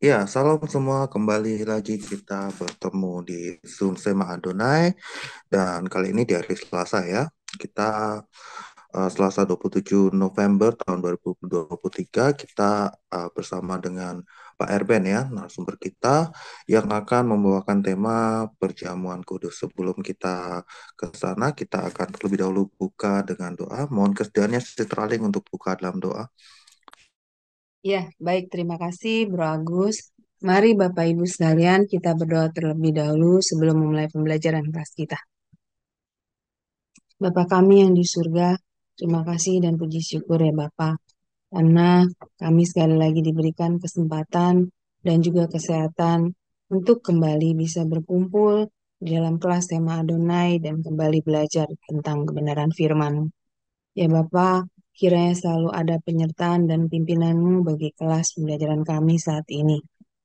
Ya, salam semua. Kembali lagi kita bertemu di Zoom Sema Adonai. Dan kali ini di hari Selasa ya. Kita Selasa 27 November tahun 2023. Kita bersama dengan Pak Erben ya, narasumber kita yang akan membawakan tema perjamuan kudus. Sebelum kita ke sana, kita akan terlebih dahulu buka dengan doa. Mohon kesediaannya Sister Aling untuk buka dalam doa. Ya, baik. Terima kasih, Bro Agus. Mari Bapak Ibu sekalian, kita berdoa terlebih dahulu sebelum memulai pembelajaran kelas kita. Bapa kami yang di surga, terima kasih dan puji syukur ya Bapak, karena kami sekali lagi diberikan kesempatan dan juga kesehatan untuk kembali bisa berkumpul di dalam kelas tema Adonai dan kembali belajar tentang kebenaran firman. Ya Bapak, kiranya selalu ada penyertaan dan pimpinanmu bagi kelas pembelajaran kami saat ini.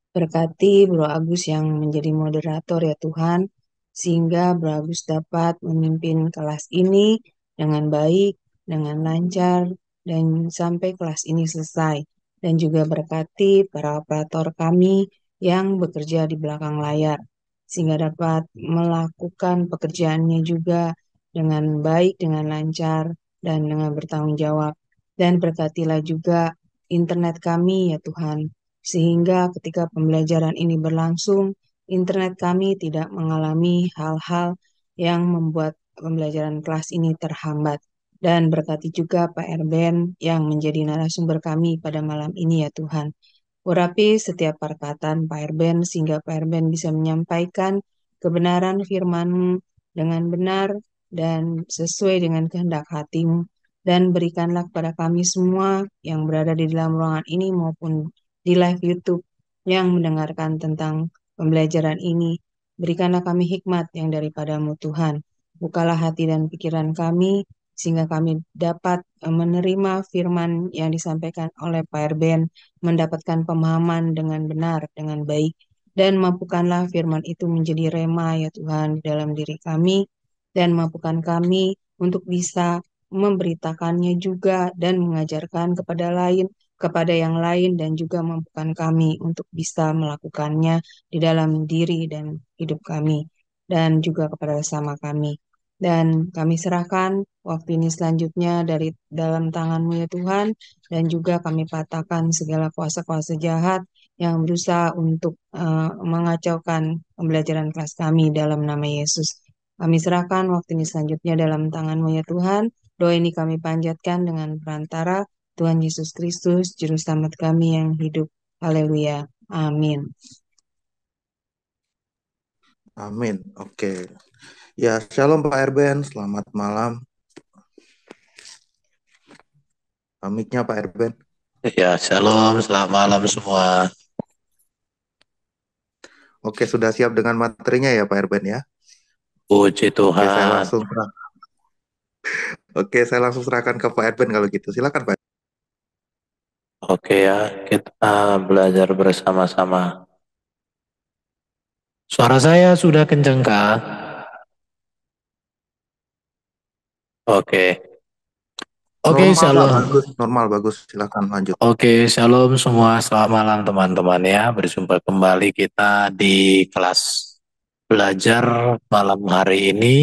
Berkati Bro Agus yang menjadi moderator ya Tuhan, sehingga Bro Agus dapat memimpin kelas ini dengan baik, dengan lancar, dan sampai kelas ini selesai. Dan juga berkati para operator kami yang bekerja di belakang layar, sehingga dapat melakukan pekerjaannya juga dengan baik, dengan lancar, dan dengan bertanggung jawab. Dan berkatilah juga internet kami ya Tuhan, sehingga ketika pembelajaran ini berlangsung, internet kami tidak mengalami hal-hal yang membuat pembelajaran kelas ini terhambat. Dan berkati juga Pak Erben yang menjadi narasumber kami pada malam ini ya Tuhan. Urapi setiap perkataan Pak Erben sehingga Pak Erben bisa menyampaikan kebenaran firman-Mu dengan benar dan sesuai dengan kehendak hati-Mu. Dan berikanlah kepada kami semua yang berada di dalam ruangan ini maupun di live YouTube yang mendengarkan tentang pembelajaran ini. Berikanlah kami hikmat yang daripadamu Tuhan. Bukalah hati dan pikiran kami sehingga kami dapat menerima firman yang disampaikan oleh Pak Erben, mendapatkan pemahaman dengan benar, dengan baik, dan mampukanlah firman itu menjadi rema ya Tuhan di dalam diri kami, dan mampukan kami untuk bisa memberitakannya juga dan mengajarkan kepada yang lain dan juga mampukan kami untuk bisa melakukannya di dalam diri dan hidup kami dan juga kepada sesama kami. Dan kami serahkan waktu ini selanjutnya dari dalam tangan-Mu ya Tuhan, dan juga kami patahkan segala kuasa-kuasa jahat yang berusaha untuk mengacaukan pembelajaran kelas kami dalam nama Yesus. Kami serahkan waktu ini selanjutnya dalam tangan-Mu ya Tuhan. Doa ini kami panjatkan dengan perantara Tuhan Yesus Kristus, Juru Selamat kami yang hidup. Haleluya. Amin. Amin. Oke. Ya, shalom Pak Erben. Selamat malam. Mic-nya Pak Erben. Ya, shalom, selamat malam semua. Oke, sudah siap dengan materinya ya Pak Erben ya? Puji Oke, saya Tuhan. langsung Oke, saya langsung serahkan ke Pak Erben kalau gitu. Silakan Pak. Oke ya, kita belajar bersama-sama. Suara saya sudah kencengkah? Oke. Oke, Normal Pak, shalom. bagus. Normal bagus. Silakan lanjut. Oke, shalom semua. Selamat malam teman-teman ya. Berjumpa kembali kita di kelas belajar malam hari ini.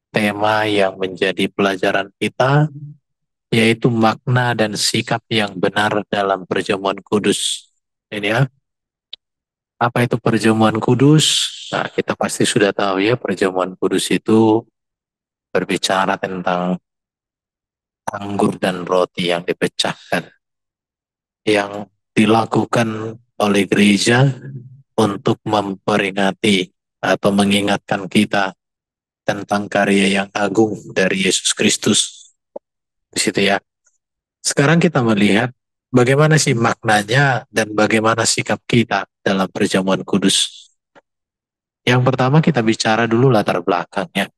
Tema yang menjadi pelajaran kita yaitu makna dan sikap yang benar dalam perjamuan kudus. Ini ya. Apa itu perjamuan kudus? Nah, kita pasti sudah tahu ya, perjamuan kudus itu berbicara tentang anggur dan roti yang dipecahkan, yang dilakukan oleh gereja untuk memperingati atau mengingatkan kita tentang karya yang agung dari Yesus Kristus. Di situ ya. Sekarang kita melihat bagaimana sih maknanya dan bagaimana sikap kita dalam perjamuan kudus. Yang pertama kita bicara dulu latar belakangnya.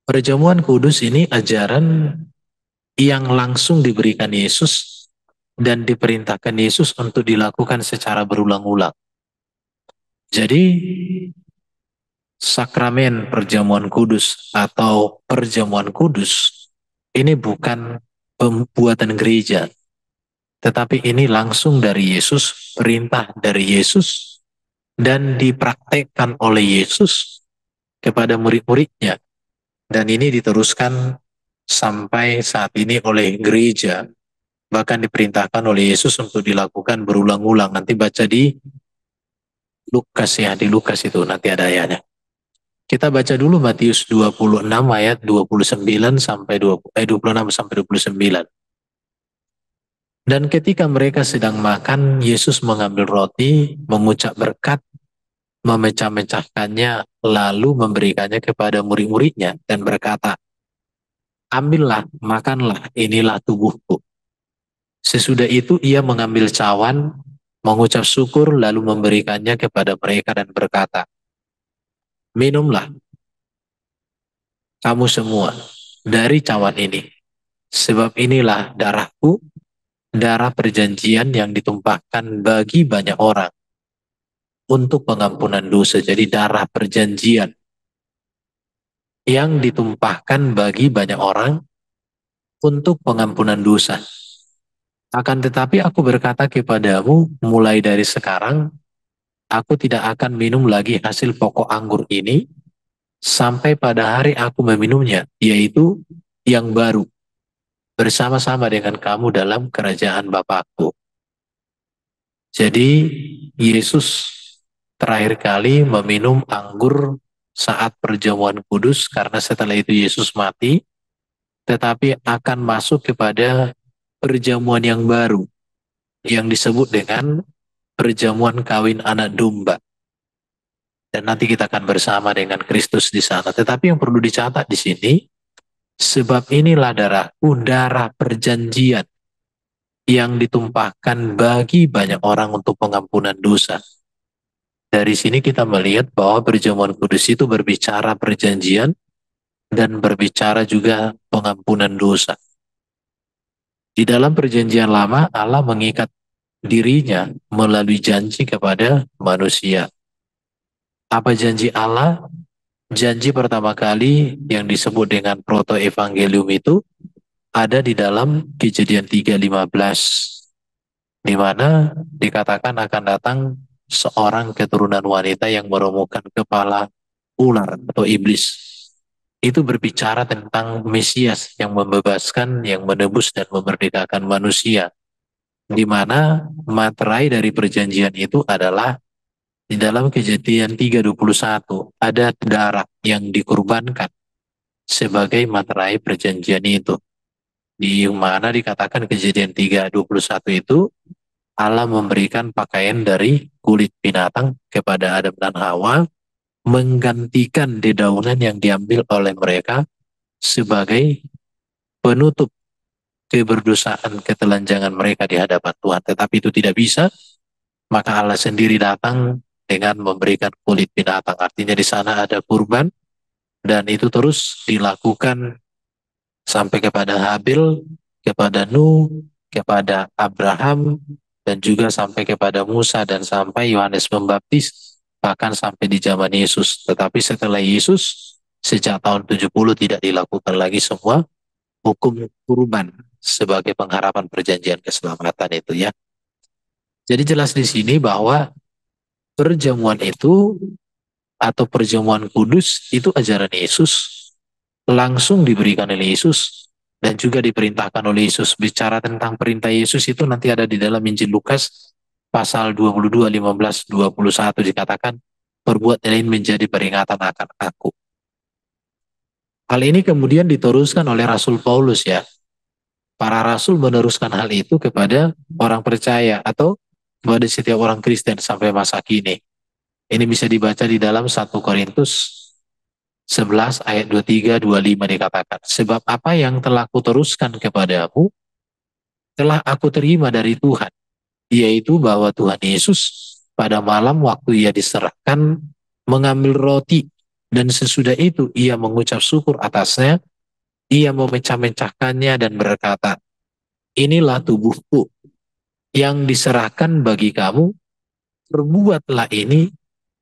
Perjamuan kudus ini ajaran yang langsung diberikan Yesus dan diperintahkan Yesus untuk dilakukan secara berulang-ulang. Jadi sakramen perjamuan kudus atau perjamuan kudus ini bukan pembuatan gereja, tetapi ini langsung dari Yesus, perintah dari Yesus, dan dipraktekkan oleh Yesus kepada murid-muridnya. Dan ini diteruskan sampai saat ini oleh gereja, bahkan diperintahkan oleh Yesus untuk dilakukan berulang-ulang. Nanti baca di Lukas ya, di Lukas itu nanti ada ayatnya. Kita baca dulu Matius 26 ayat 29 sampai 26 sampai 29. Dan ketika mereka sedang makan, Yesus mengambil roti, mengucap berkat, memecah-mecahkannya, lalu memberikannya kepada murid-muridnya dan berkata, "Ambillah, makanlah, inilah tubuhku." Sesudah itu ia mengambil cawan, mengucap syukur, lalu memberikannya kepada mereka dan berkata, "Minumlah kamu semua dari cawan ini, sebab inilah darahku, darah perjanjian yang ditumpahkan bagi banyak orang untuk pengampunan dosa." Jadi darah perjanjian yang ditumpahkan bagi banyak orang untuk pengampunan dosa. Akan tetapi aku berkata kepadamu, mulai dari sekarang, aku tidak akan minum lagi hasil pokok anggur ini, sampai pada hari aku meminumnya, yaitu yang baru, bersama-sama dengan kamu dalam kerajaan Bapakku. Jadi, Yesus terakhir kali meminum anggur saat perjamuan kudus, karena setelah itu Yesus mati, tetapi akan masuk kepada perjamuan yang baru, yang disebut dengan perjamuan kawin anak domba. Dan nanti kita akan bersama dengan Kristus di sana. Tetapi yang perlu dicatat di sini, sebab inilah darahku, darah perjanjian yang ditumpahkan bagi banyak orang untuk pengampunan dosa. Dari sini kita melihat bahwa perjamuan kudus itu berbicara perjanjian dan berbicara juga pengampunan dosa. Di dalam perjanjian lama, Allah mengikat dirinya melalui janji kepada manusia. Apa janji Allah? Janji pertama kali yang disebut dengan proto-evangelium itu ada di dalam Kejadian 3:15, di mana dikatakan akan datang seorang keturunan wanita yang meromohkan kepala ular atau iblis. Itu berbicara tentang Mesias yang membebaskan, yang menebus dan memerdekakan manusia, di mana materai dari perjanjian itu adalah di dalam Kejadian 3:21 ada darah yang dikurbankan sebagai materai perjanjian itu. Di mana dikatakan Kejadian 3:21 itu Allah memberikan pakaian dari kulit binatang kepada Adam dan Hawa, menggantikan dedaunan yang diambil oleh mereka sebagai penutup keberdosaan ketelanjangan mereka di hadapan Tuhan. Tetapi itu tidak bisa, maka Allah sendiri datang dengan memberikan kulit binatang. Artinya di sana ada kurban, dan itu terus dilakukan sampai kepada Habil, kepada Nuh, kepada Abraham, dan juga sampai kepada Musa, dan sampai Yohanes Pembaptis, bahkan sampai di zaman Yesus. Tetapi setelah Yesus, sejak tahun 70 tidak dilakukan lagi semua hukum kurban sebagai pengharapan perjanjian keselamatan itu ya. Jadi jelas di sini bahwa perjamuan itu atau perjamuan kudus itu ajaran Yesus, langsung diberikan oleh Yesus dan juga diperintahkan oleh Yesus. Bicara tentang perintah Yesus itu nanti ada di dalam Injil Lukas pasal 22, 15, 21 dikatakan, "Perbuatlah ini menjadi peringatan akan aku." Hal ini kemudian diteruskan oleh Rasul Paulus ya. Para rasul meneruskan hal itu kepada orang percaya atau kepada setiap orang Kristen sampai masa kini. Ini bisa dibaca di dalam 1 Korintus 11 ayat 23, 25 dikatakan, "Sebab apa yang telah kuteruskan kepadamu, telah aku terima dari Tuhan, yaitu bahwa Tuhan Yesus pada malam waktu ia diserahkan mengambil roti, dan sesudah itu ia mengucap syukur atasnya, ia memecah-mecahkannya dan berkata, 'Inilah tubuhku yang diserahkan bagi kamu, perbuatlah ini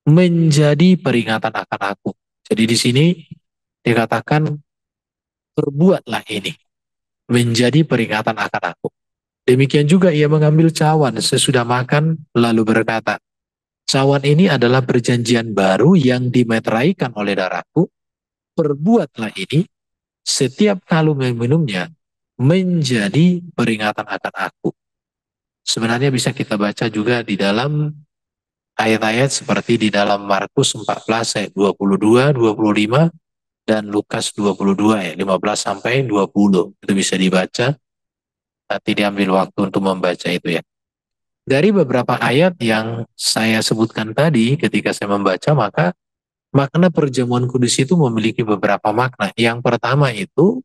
menjadi peringatan akan aku.'" Jadi di sini dikatakan perbuatlah ini menjadi peringatan akan aku. Demikian juga ia mengambil cawan sesudah makan lalu berkata, cawan ini adalah perjanjian baru yang dimeteraikan oleh darahku. Perbuatlah ini setiap kali meminumnya menjadi peringatan akan aku. Sebenarnya bisa kita baca juga di dalam ayat-ayat seperti di dalam Markus 14 ayat 22, 25 dan Lukas 22 ayat 15 sampai 20. Itu bisa dibaca. Nanti diambil waktu untuk membaca itu ya. Dari beberapa ayat yang saya sebutkan tadi ketika saya membaca, maka makna perjamuan kudus itu memiliki beberapa makna. Yang pertama itu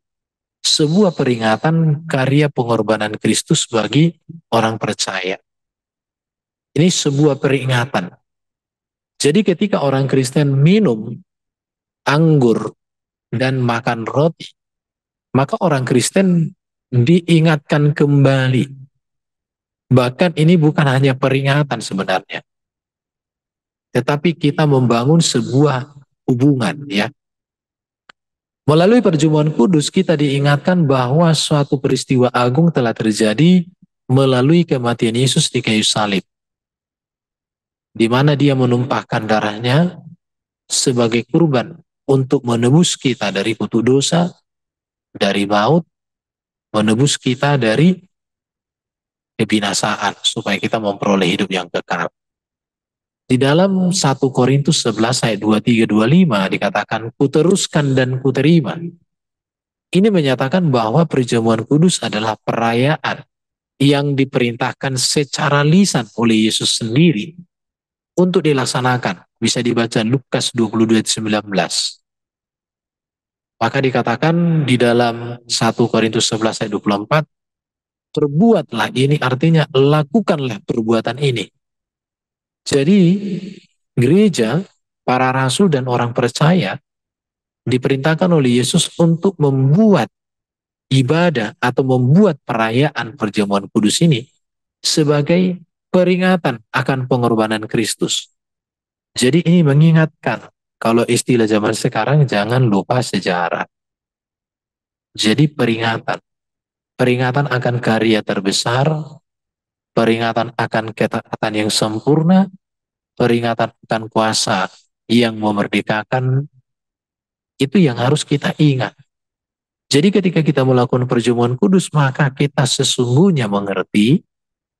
sebuah peringatan karya pengorbanan Kristus bagi orang percaya. Ini sebuah peringatan. Jadi ketika orang Kristen minum anggur dan makan roti, maka orang Kristen diingatkan kembali. Bahkan ini bukan hanya peringatan sebenarnya, tetapi kita membangun sebuah hubungan ya. Melalui perjamuan kudus kita diingatkan bahwa suatu peristiwa agung telah terjadi melalui kematian Yesus di kayu salib, di mana dia menumpahkan darahnya sebagai kurban untuk menebus kita dari kutuk dosa, dari maut, menebus kita dari kebinasaan supaya kita memperoleh hidup yang kekal. Di dalam 1 Korintus 11 ayat 23-25 dikatakan, kuteruskan dan kuterima. Ini menyatakan bahwa perjamuan kudus adalah perayaan yang diperintahkan secara lisan oleh Yesus sendiri untuk dilaksanakan. Bisa dibaca Lukas 22 ayat 19. Maka dikatakan di dalam 1 Korintus 11 ayat 24, perbuatlah ini artinya lakukanlah perbuatan ini. Jadi gereja, para rasul dan orang percaya diperintahkan oleh Yesus untuk membuat ibadah atau membuat perayaan perjamuan kudus ini sebagai peringatan akan pengorbanan Kristus. Jadi ini mengingatkan, kalau istilah zaman sekarang jangan lupa sejarah. Jadi peringatan akan karya terbesar, peringatan akan ketaatan yang sempurna, peringatan akan kuasa yang memerdekakan, itu yang harus kita ingat. Jadi ketika kita melakukan perjamuan kudus, maka kita sesungguhnya mengerti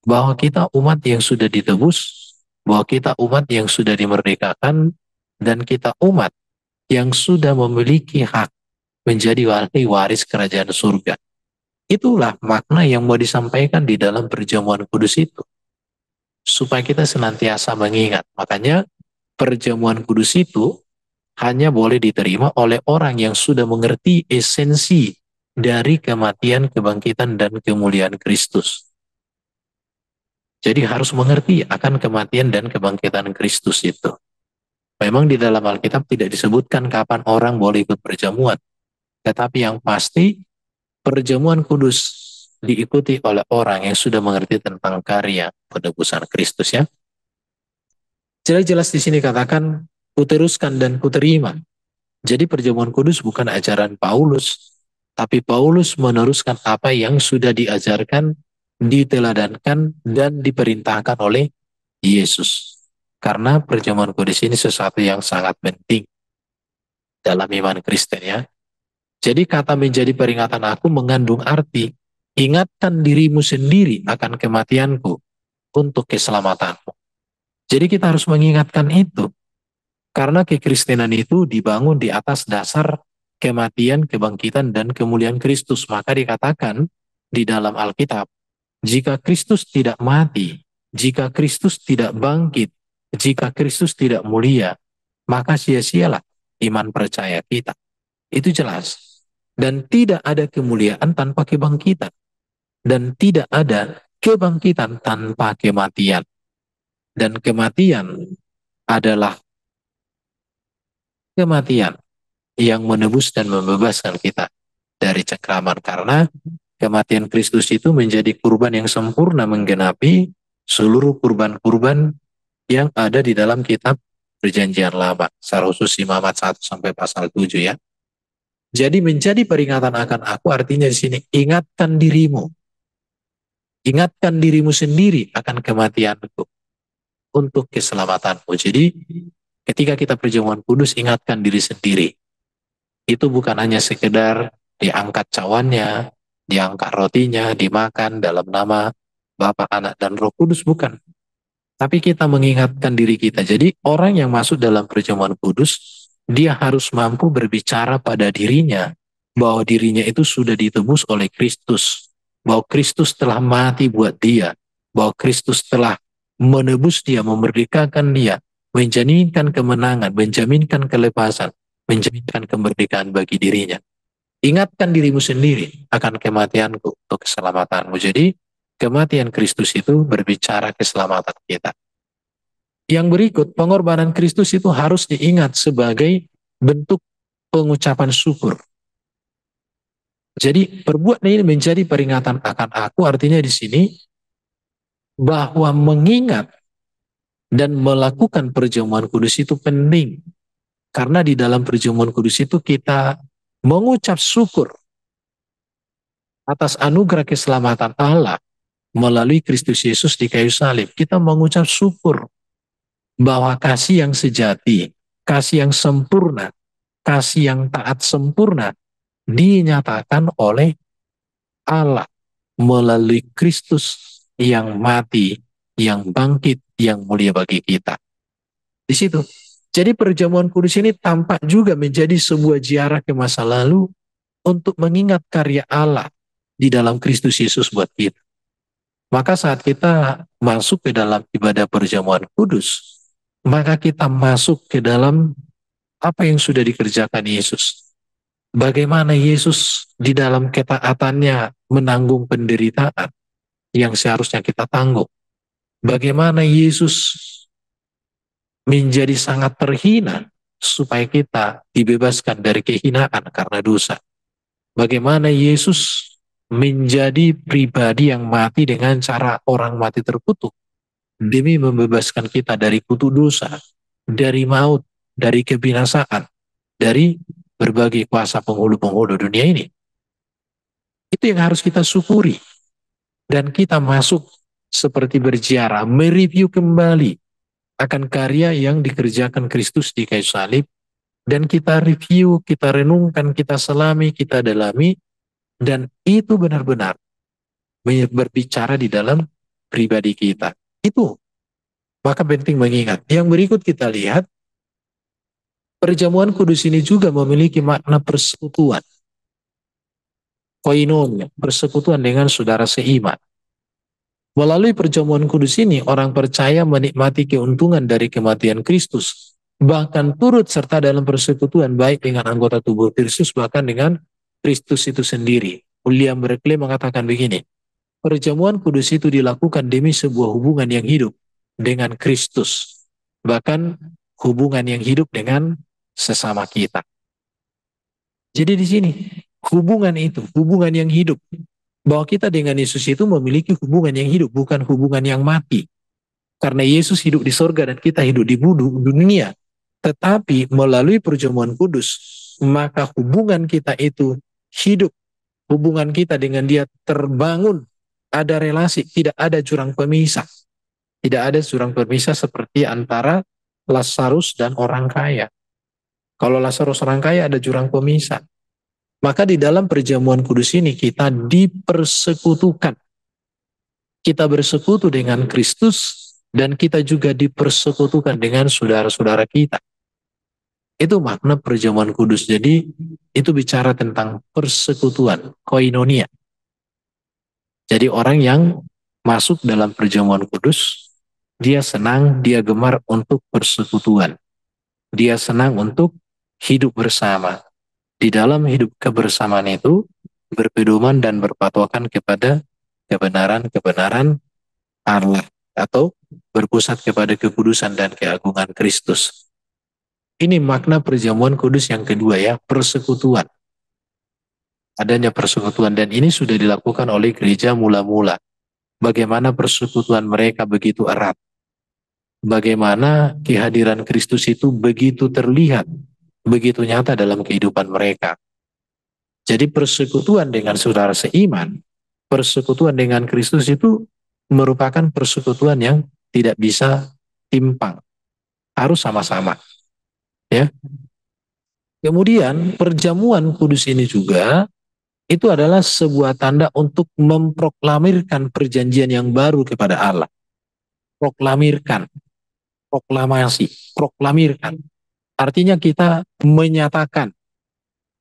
bahwa kita umat yang sudah ditebus, bahwa kita umat yang sudah dimerdekakan, dan kita umat yang sudah memiliki hak menjadi waris kerajaan surga. Itulah makna yang mau disampaikan di dalam perjamuan kudus itu. Supaya kita senantiasa mengingat. Makanya perjamuan kudus itu hanya boleh diterima oleh orang yang sudah mengerti esensi dari kematian, kebangkitan, dan kemuliaan Kristus. Jadi harus mengerti akan kematian dan kebangkitan Kristus itu. Memang di dalam Alkitab tidak disebutkan kapan orang boleh ikut perjamuan. Tetapi yang pasti perjamuan kudus diikuti oleh orang yang sudah mengerti tentang karya penebusan Kristus ya. Jelas-jelas di sini katakan kuteruskan dan kuterima. Jadi perjamuan kudus bukan ajaran Paulus, tapi Paulus meneruskan apa yang sudah diajarkan, diteladankan, dan diperintahkan oleh Yesus. Karena perjamuan kudus ini sesuatu yang sangat penting dalam iman Kristen ya. Jadi kata menjadi peringatan aku mengandung arti, ingatkan dirimu sendiri akan kematianku untuk keselamatanmu. Jadi kita harus mengingatkan itu. Karena kekristenan itu dibangun di atas dasar kematian, kebangkitan, dan kemuliaan Kristus. Maka dikatakan di dalam Alkitab, jika Kristus tidak mati, jika Kristus tidak bangkit, jika Kristus tidak mulia, maka sia-sialah iman percaya kita. Itu jelas. Dan tidak ada kemuliaan tanpa kebangkitan. Dan tidak ada kebangkitan tanpa kematian. Dan kematian adalah kematian yang menebus dan membebaskan kita dari cengkraman. Karena kematian Kristus itu menjadi kurban yang sempurna menggenapi seluruh kurban-kurban yang ada di dalam kitab Perjanjian Lama. Secara khusus Imamat 1 sampai pasal 7 ya. Jadi menjadi peringatan akan aku artinya di sini ingatkan dirimu. Ingatkan dirimu sendiri akan kematianku untuk keselamatanmu. Jadi ketika kita perjamuan kudus, ingatkan diri sendiri. Itu bukan hanya sekedar diangkat cawannya, diangkat rotinya, dimakan dalam nama Bapa, Anak, dan Roh Kudus, bukan. Tapi kita mengingatkan diri kita. Jadi orang yang masuk dalam perjamuan kudus, dia harus mampu berbicara pada dirinya, bahwa dirinya itu sudah ditebus oleh Kristus, bahwa Kristus telah mati buat dia, bahwa Kristus telah menebus dia, memerdekakan dia, menjaminkan kemenangan, menjaminkan kelepasan, menjaminkan kemerdekaan bagi dirinya. Ingatkan dirimu sendiri akan kematianku untuk keselamatanmu. Jadi kematian Kristus itu berbicara keselamatan kita. Yang berikut, pengorbanan Kristus itu harus diingat sebagai bentuk pengucapan syukur. Jadi perbuatan ini menjadi peringatan akan aku, artinya di sini bahwa mengingat dan melakukan perjamuan kudus itu penting. Karena di dalam perjamuan kudus itu kita mengucap syukur atas anugerah keselamatan Allah melalui Kristus Yesus di kayu salib. Kita mengucap syukur bahwa kasih yang sejati, kasih yang sempurna, kasih yang taat sempurna dinyatakan oleh Allah melalui Kristus yang mati, yang bangkit, yang mulia bagi kita. Di situ. Jadi perjamuan kudus ini tampak juga menjadi sebuah ziarah ke masa lalu untuk mengingat karya Allah di dalam Kristus Yesus buat kita. Maka saat kita masuk ke dalam ibadah perjamuan kudus, maka kita masuk ke dalam apa yang sudah dikerjakan Yesus. Bagaimana Yesus di dalam ketaatannya menanggung penderitaan yang seharusnya kita tanggung. Bagaimana Yesus menjadi sangat terhina supaya kita dibebaskan dari kehinaan karena dosa. Bagaimana Yesus menjadi pribadi yang mati dengan cara orang mati terkutuk demi membebaskan kita dari kutuk dosa, dari maut, dari kebinasaan, dari berbagai kuasa penghulu-penghulu dunia ini. Itu yang harus kita syukuri. Dan kita masuk seperti berziarah, mereview kembali akan karya yang dikerjakan Kristus di kayu salib, dan kita review, kita renungkan, kita selami, kita dalami, dan itu benar-benar berbicara di dalam pribadi kita. Itu maka penting mengingat. Yang berikut kita lihat, perjamuan kudus ini juga memiliki makna persekutuan, koinonia, persekutuan dengan saudara seiman. Melalui perjamuan kudus ini, orang percaya menikmati keuntungan dari kematian Kristus, bahkan turut serta dalam persekutuan baik dengan anggota tubuh Kristus, bahkan dengan Kristus itu sendiri. William Barclay mengatakan begini, perjamuan kudus itu dilakukan demi sebuah hubungan yang hidup dengan Kristus, bahkan hubungan yang hidup dengan sesama kita. Jadi di sini, hubungan itu, hubungan yang hidup, bahwa kita dengan Yesus itu memiliki hubungan yang hidup, bukan hubungan yang mati. Karena Yesus hidup di sorga dan kita hidup di dunia. Tetapi melalui perjamuan kudus, maka hubungan kita itu hidup. Hubungan kita dengan dia terbangun. Ada relasi, tidak ada jurang pemisah. Tidak ada jurang pemisah seperti antara Lazarus dan orang kaya. Kalau Lazarus orang kaya ada jurang pemisah. Maka di dalam perjamuan kudus ini kita dipersekutukan. Kita bersekutu dengan Kristus dan kita juga dipersekutukan dengan saudara-saudara kita. Itu makna perjamuan kudus. Jadi itu bicara tentang persekutuan, koinonia. Jadi orang yang masuk dalam perjamuan kudus, dia senang, dia gemar untuk persekutuan. Dia senang untuk hidup bersama. Di dalam hidup kebersamaan itu berpedoman dan berpatokan kepada kebenaran-kebenaran Allah atau berpusat kepada kekudusan dan keagungan Kristus. Ini makna perjamuan kudus yang kedua ya, persekutuan. Adanya persekutuan dan ini sudah dilakukan oleh gereja mula-mula. Bagaimana persekutuan mereka begitu erat. Bagaimana kehadiran Kristus itu begitu terlihat, begitu nyata dalam kehidupan mereka. Jadi persekutuan dengan saudara seiman persekutuan dengan Kristus itu merupakan persekutuan yang tidak bisa timpang, harus sama-sama, ya. Kemudian perjamuan kudus ini juga itu adalah sebuah tanda untuk memproklamirkan perjanjian yang baru kepada Allah. Proklamirkan, proklamasi, proklamirkan. Artinya kita menyatakan,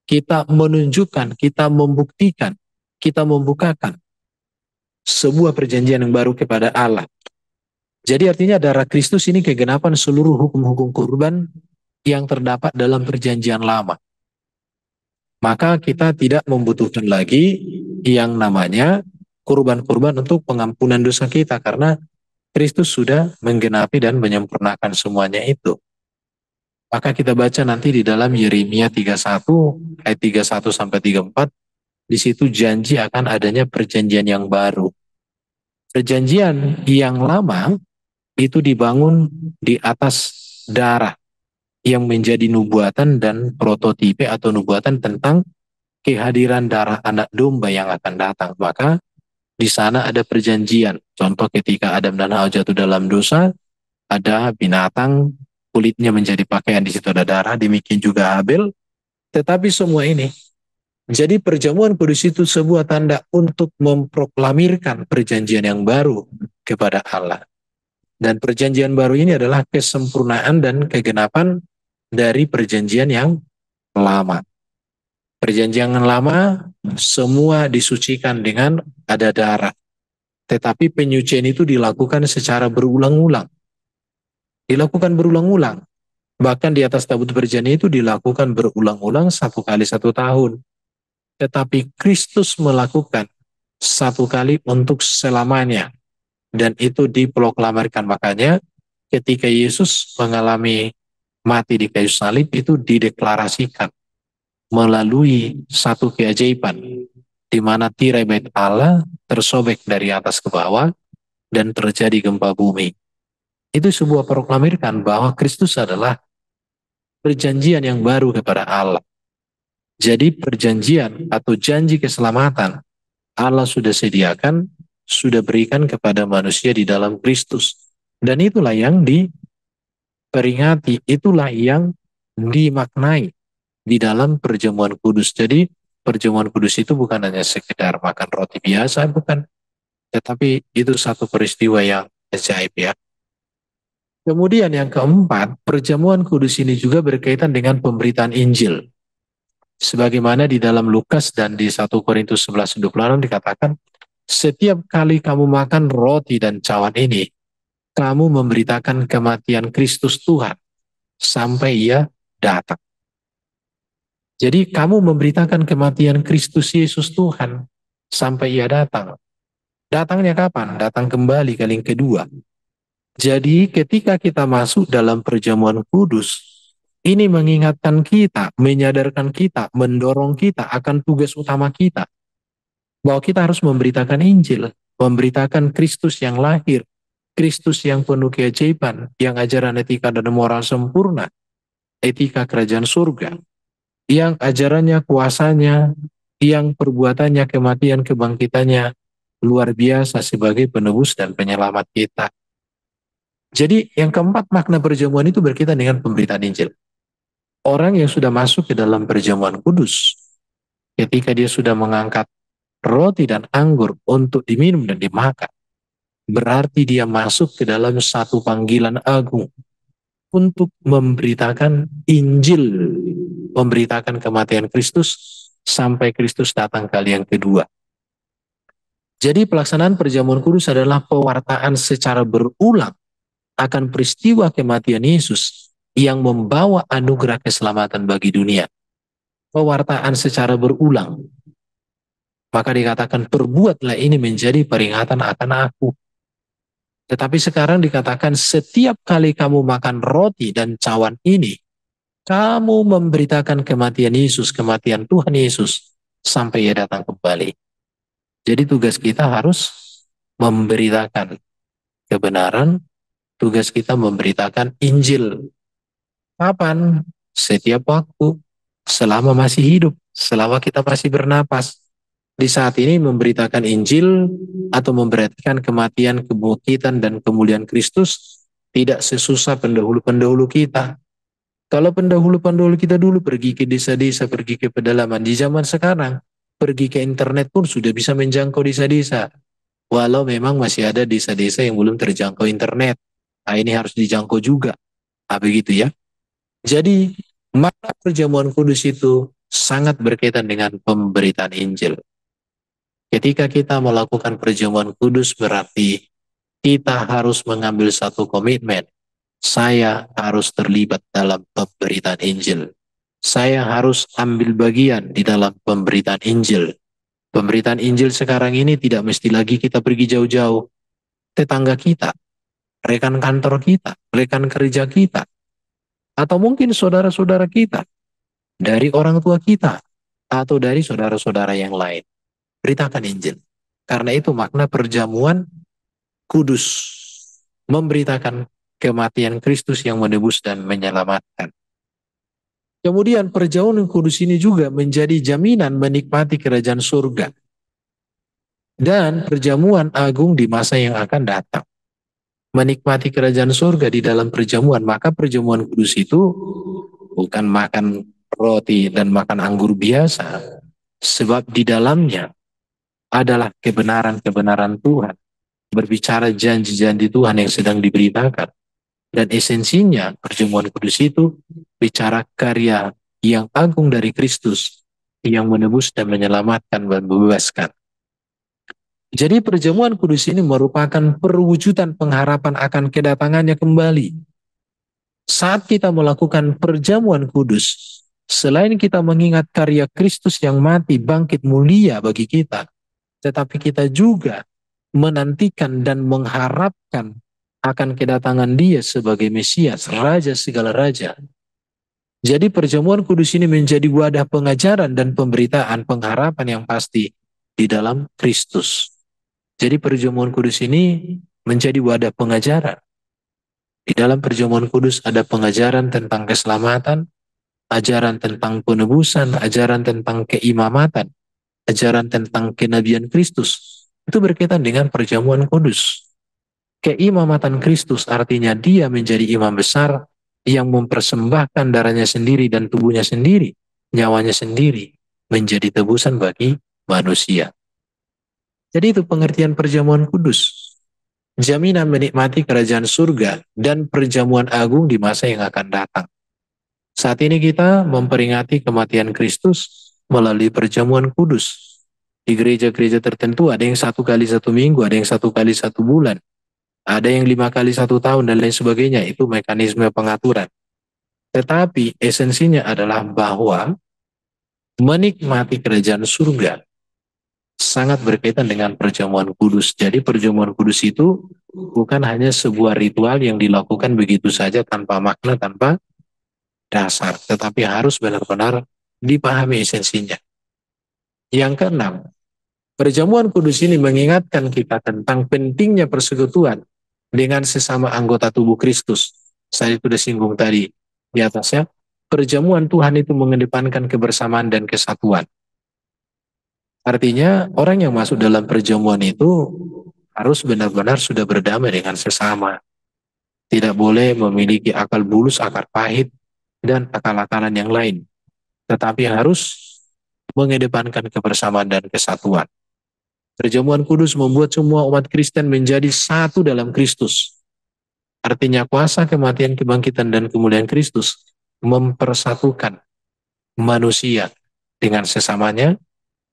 kita menunjukkan, kita membuktikan, kita membukakan sebuah perjanjian yang baru kepada Allah. Jadi artinya darah Kristus ini kegenapan seluruh hukum-hukum kurban yang terdapat dalam perjanjian lama. Maka kita tidak membutuhkan lagi yang namanya kurban-kurban untuk pengampunan dosa kita, karena Kristus sudah menggenapi dan menyempurnakan semuanya itu. Maka kita baca nanti di dalam Yeremia 31 ayat 31 sampai 34, di situ janji akan adanya perjanjian yang baru. Perjanjian yang lama itu dibangun di atas darah yang menjadi nubuatan dan prototipe atau nubuatan tentang kehadiran darah anak domba yang akan datang. Maka di sana ada perjanjian. Contoh ketika Adam dan Hawa jatuh dalam dosa, ada binatang kulitnya menjadi pakaian, di situ ada darah, demikian juga Habel. Tetapi semua ini, jadi perjamuan kudus itu sebuah tanda untuk memproklamirkan perjanjian yang baru kepada Allah. Dan perjanjian baru ini adalah kesempurnaan dan kegenapan dari perjanjian yang lama. Perjanjian yang lama semua disucikan dengan ada darah. Tetapi penyucian itu dilakukan secara berulang-ulang. Dilakukan berulang-ulang. Bahkan di atas tabut perjanjian itu dilakukan berulang-ulang 1 kali 1 tahun. Tetapi Kristus melakukan 1 kali untuk selamanya. Dan itu diproklamirkan. Makanya ketika Yesus mengalami mati di kayu salib itu dideklarasikan melalui satu keajaiban di mana tirai bait Allah tersobek dari atas ke bawah dan terjadi gempa bumi. Itu sebuah proklamirkan bahwa Kristus adalah perjanjian yang baru kepada Allah. Jadi perjanjian atau janji keselamatan Allah sudah sediakan, sudah berikan kepada manusia di dalam Kristus. Dan itulah yang diperingati, itulah yang dimaknai di dalam perjamuan kudus. Jadi perjamuan kudus itu bukan hanya sekedar makan roti biasa, bukan. Tetapi itu satu peristiwa yang ajaib, ya. Kemudian yang keempat, perjamuan kudus ini juga berkaitan dengan pemberitaan Injil. Sebagaimana di dalam Lukas dan di 1 Korintus 11:26 dikatakan, setiap kali kamu makan roti dan cawan ini, kamu memberitakan kematian Kristus Tuhan sampai Ia datang. Jadi kamu memberitakan kematian Kristus Yesus Tuhan sampai Ia datang. Datangnya kapan? Datang kembali kali yang kedua. Jadi ketika kita masuk dalam perjamuan kudus, ini mengingatkan kita, menyadarkan kita, mendorong kita akan tugas utama kita. Bahwa kita harus memberitakan Injil, memberitakan Kristus yang lahir, Kristus yang penuh keajaiban, yang ajaran etika dan moral sempurna, etika kerajaan surga, yang ajarannya, kuasanya, yang perbuatannya, kematian, kebangkitannya luar biasa sebagai penebus dan penyelamat kita. Jadi yang keempat, makna perjamuan itu berkaitan dengan pemberitaan Injil. Orang yang sudah masuk ke dalam perjamuan kudus, ketika dia sudah mengangkat roti dan anggur untuk diminum dan dimakan, berarti dia masuk ke dalam satu panggilan agung untuk memberitakan Injil, memberitakan kematian Kristus sampai Kristus datang kali yang kedua. Jadi pelaksanaan perjamuan kudus adalah pewartaan secara berulang akan peristiwa kematian Yesus yang membawa anugerah keselamatan bagi dunia. Pewartaan secara berulang. Maka dikatakan, perbuatlah ini menjadi peringatan akan aku. Tetapi sekarang dikatakan, setiap kali kamu makan roti dan cawan ini, kamu memberitakan kematian Yesus, kematian Tuhan Yesus, sampai Ia datang kembali. Jadi tugas kita harus memberitakan kebenaran, tugas kita memberitakan Injil. Kapan? Setiap waktu, selama masih hidup, selama kita masih bernapas. di saat ini memberitakan Injil atau memberitakan kematian, kebangkitan, dan kemuliaan Kristus tidak sesusah pendahulu-pendahulu kita. Kalau pendahulu-pendahulu kita dulu pergi ke desa-desa, pergi ke pedalaman, di zaman sekarang pergi ke internet pun sudah bisa menjangkau desa-desa. Walau memang masih ada desa-desa yang belum terjangkau internet. Nah, ini harus dijangkau juga. Nah, begitu ya. Jadi, makna perjamuan kudus itu sangat berkaitan dengan pemberitaan Injil. Ketika kita melakukan perjamuan kudus berarti kita harus mengambil satu komitmen. Saya harus terlibat dalam pemberitaan Injil. Saya harus ambil bagian di dalam pemberitaan Injil. Pemberitaan Injil sekarang ini tidak mesti lagi kita pergi jauh-jauh. Tetangga kita, rekan kantor kita, rekan kerja kita, atau mungkin saudara-saudara kita, dari orang tua kita, atau dari saudara-saudara yang lain. Beritakan Injil. Karena itu makna perjamuan kudus. Memberitakan kematian Kristus yang menebus dan menyelamatkan. Kemudian perjamuan kudus ini juga menjadi jaminan menikmati kerajaan surga. Dan perjamuan agung di masa yang akan datang. Menikmati kerajaan surga di dalam perjamuan, maka perjamuan kudus itu bukan makan roti dan makan anggur biasa, sebab di dalamnya adalah kebenaran-kebenaran Tuhan, berbicara janji-janji Tuhan yang sedang diberitakan. Dan esensinya perjamuan kudus itu bicara karya yang agung dari Kristus yang menebus dan menyelamatkan dan membebaskan. Jadi perjamuan kudus ini merupakan perwujudan pengharapan akan kedatangannya kembali. Saat kita melakukan perjamuan kudus, selain kita mengingat karya Kristus yang mati, bangkit, mulia bagi kita, tetapi kita juga menantikan dan mengharapkan akan kedatangan Dia sebagai Mesias, Raja segala raja. Jadi perjamuan kudus ini menjadi wadah pengajaran dan pemberitaan pengharapan yang pasti di dalam Kristus. Jadi perjamuan kudus ini menjadi wadah pengajaran. Di dalam perjamuan kudus ada pengajaran tentang keselamatan, ajaran tentang penebusan, ajaran tentang keimamatan, ajaran tentang kenabian Kristus. Itu berkaitan dengan perjamuan kudus. Keimamatan Kristus artinya Dia menjadi imam besar yang mempersembahkan darahnya sendiri dan tubuhnya sendiri, nyawanya sendiri, menjadi tebusan bagi manusia. Jadi itu pengertian perjamuan kudus. Jaminan menikmati kerajaan surga dan perjamuan agung di masa yang akan datang. Saat ini kita memperingati kematian Kristus melalui perjamuan kudus. Di gereja-gereja tertentu ada yang 1 kali 1 minggu, ada yang 1 kali 1 bulan. Ada yang 5 kali 1 tahun dan lain sebagainya, itu mekanisme pengaturan. Tetapi esensinya adalah bahwa menikmati kerajaan surga sangat berkaitan dengan perjamuan kudus. Jadi perjamuan kudus itu bukan hanya sebuah ritual yang dilakukan begitu saja tanpa makna, tanpa dasar, tetapi harus benar-benar dipahami esensinya. Yang keenam, perjamuan kudus ini mengingatkan kita tentang pentingnya persekutuan dengan sesama anggota tubuh Kristus. Saya sudah singgung tadi di atasnya, perjamuan Tuhan itu mengedepankan kebersamaan dan kesatuan. Artinya orang yang masuk dalam perjamuan itu harus benar-benar sudah berdamai dengan sesama. Tidak boleh memiliki akal bulus, akar pahit, dan akal-akalan yang lain. Tetapi harus mengedepankan kebersamaan dan kesatuan. Perjamuan kudus membuat semua umat Kristen menjadi satu dalam Kristus. Artinya kuasa kematian, kebangkitan, dan kemuliaan Kristus mempersatukan manusia dengan sesamanya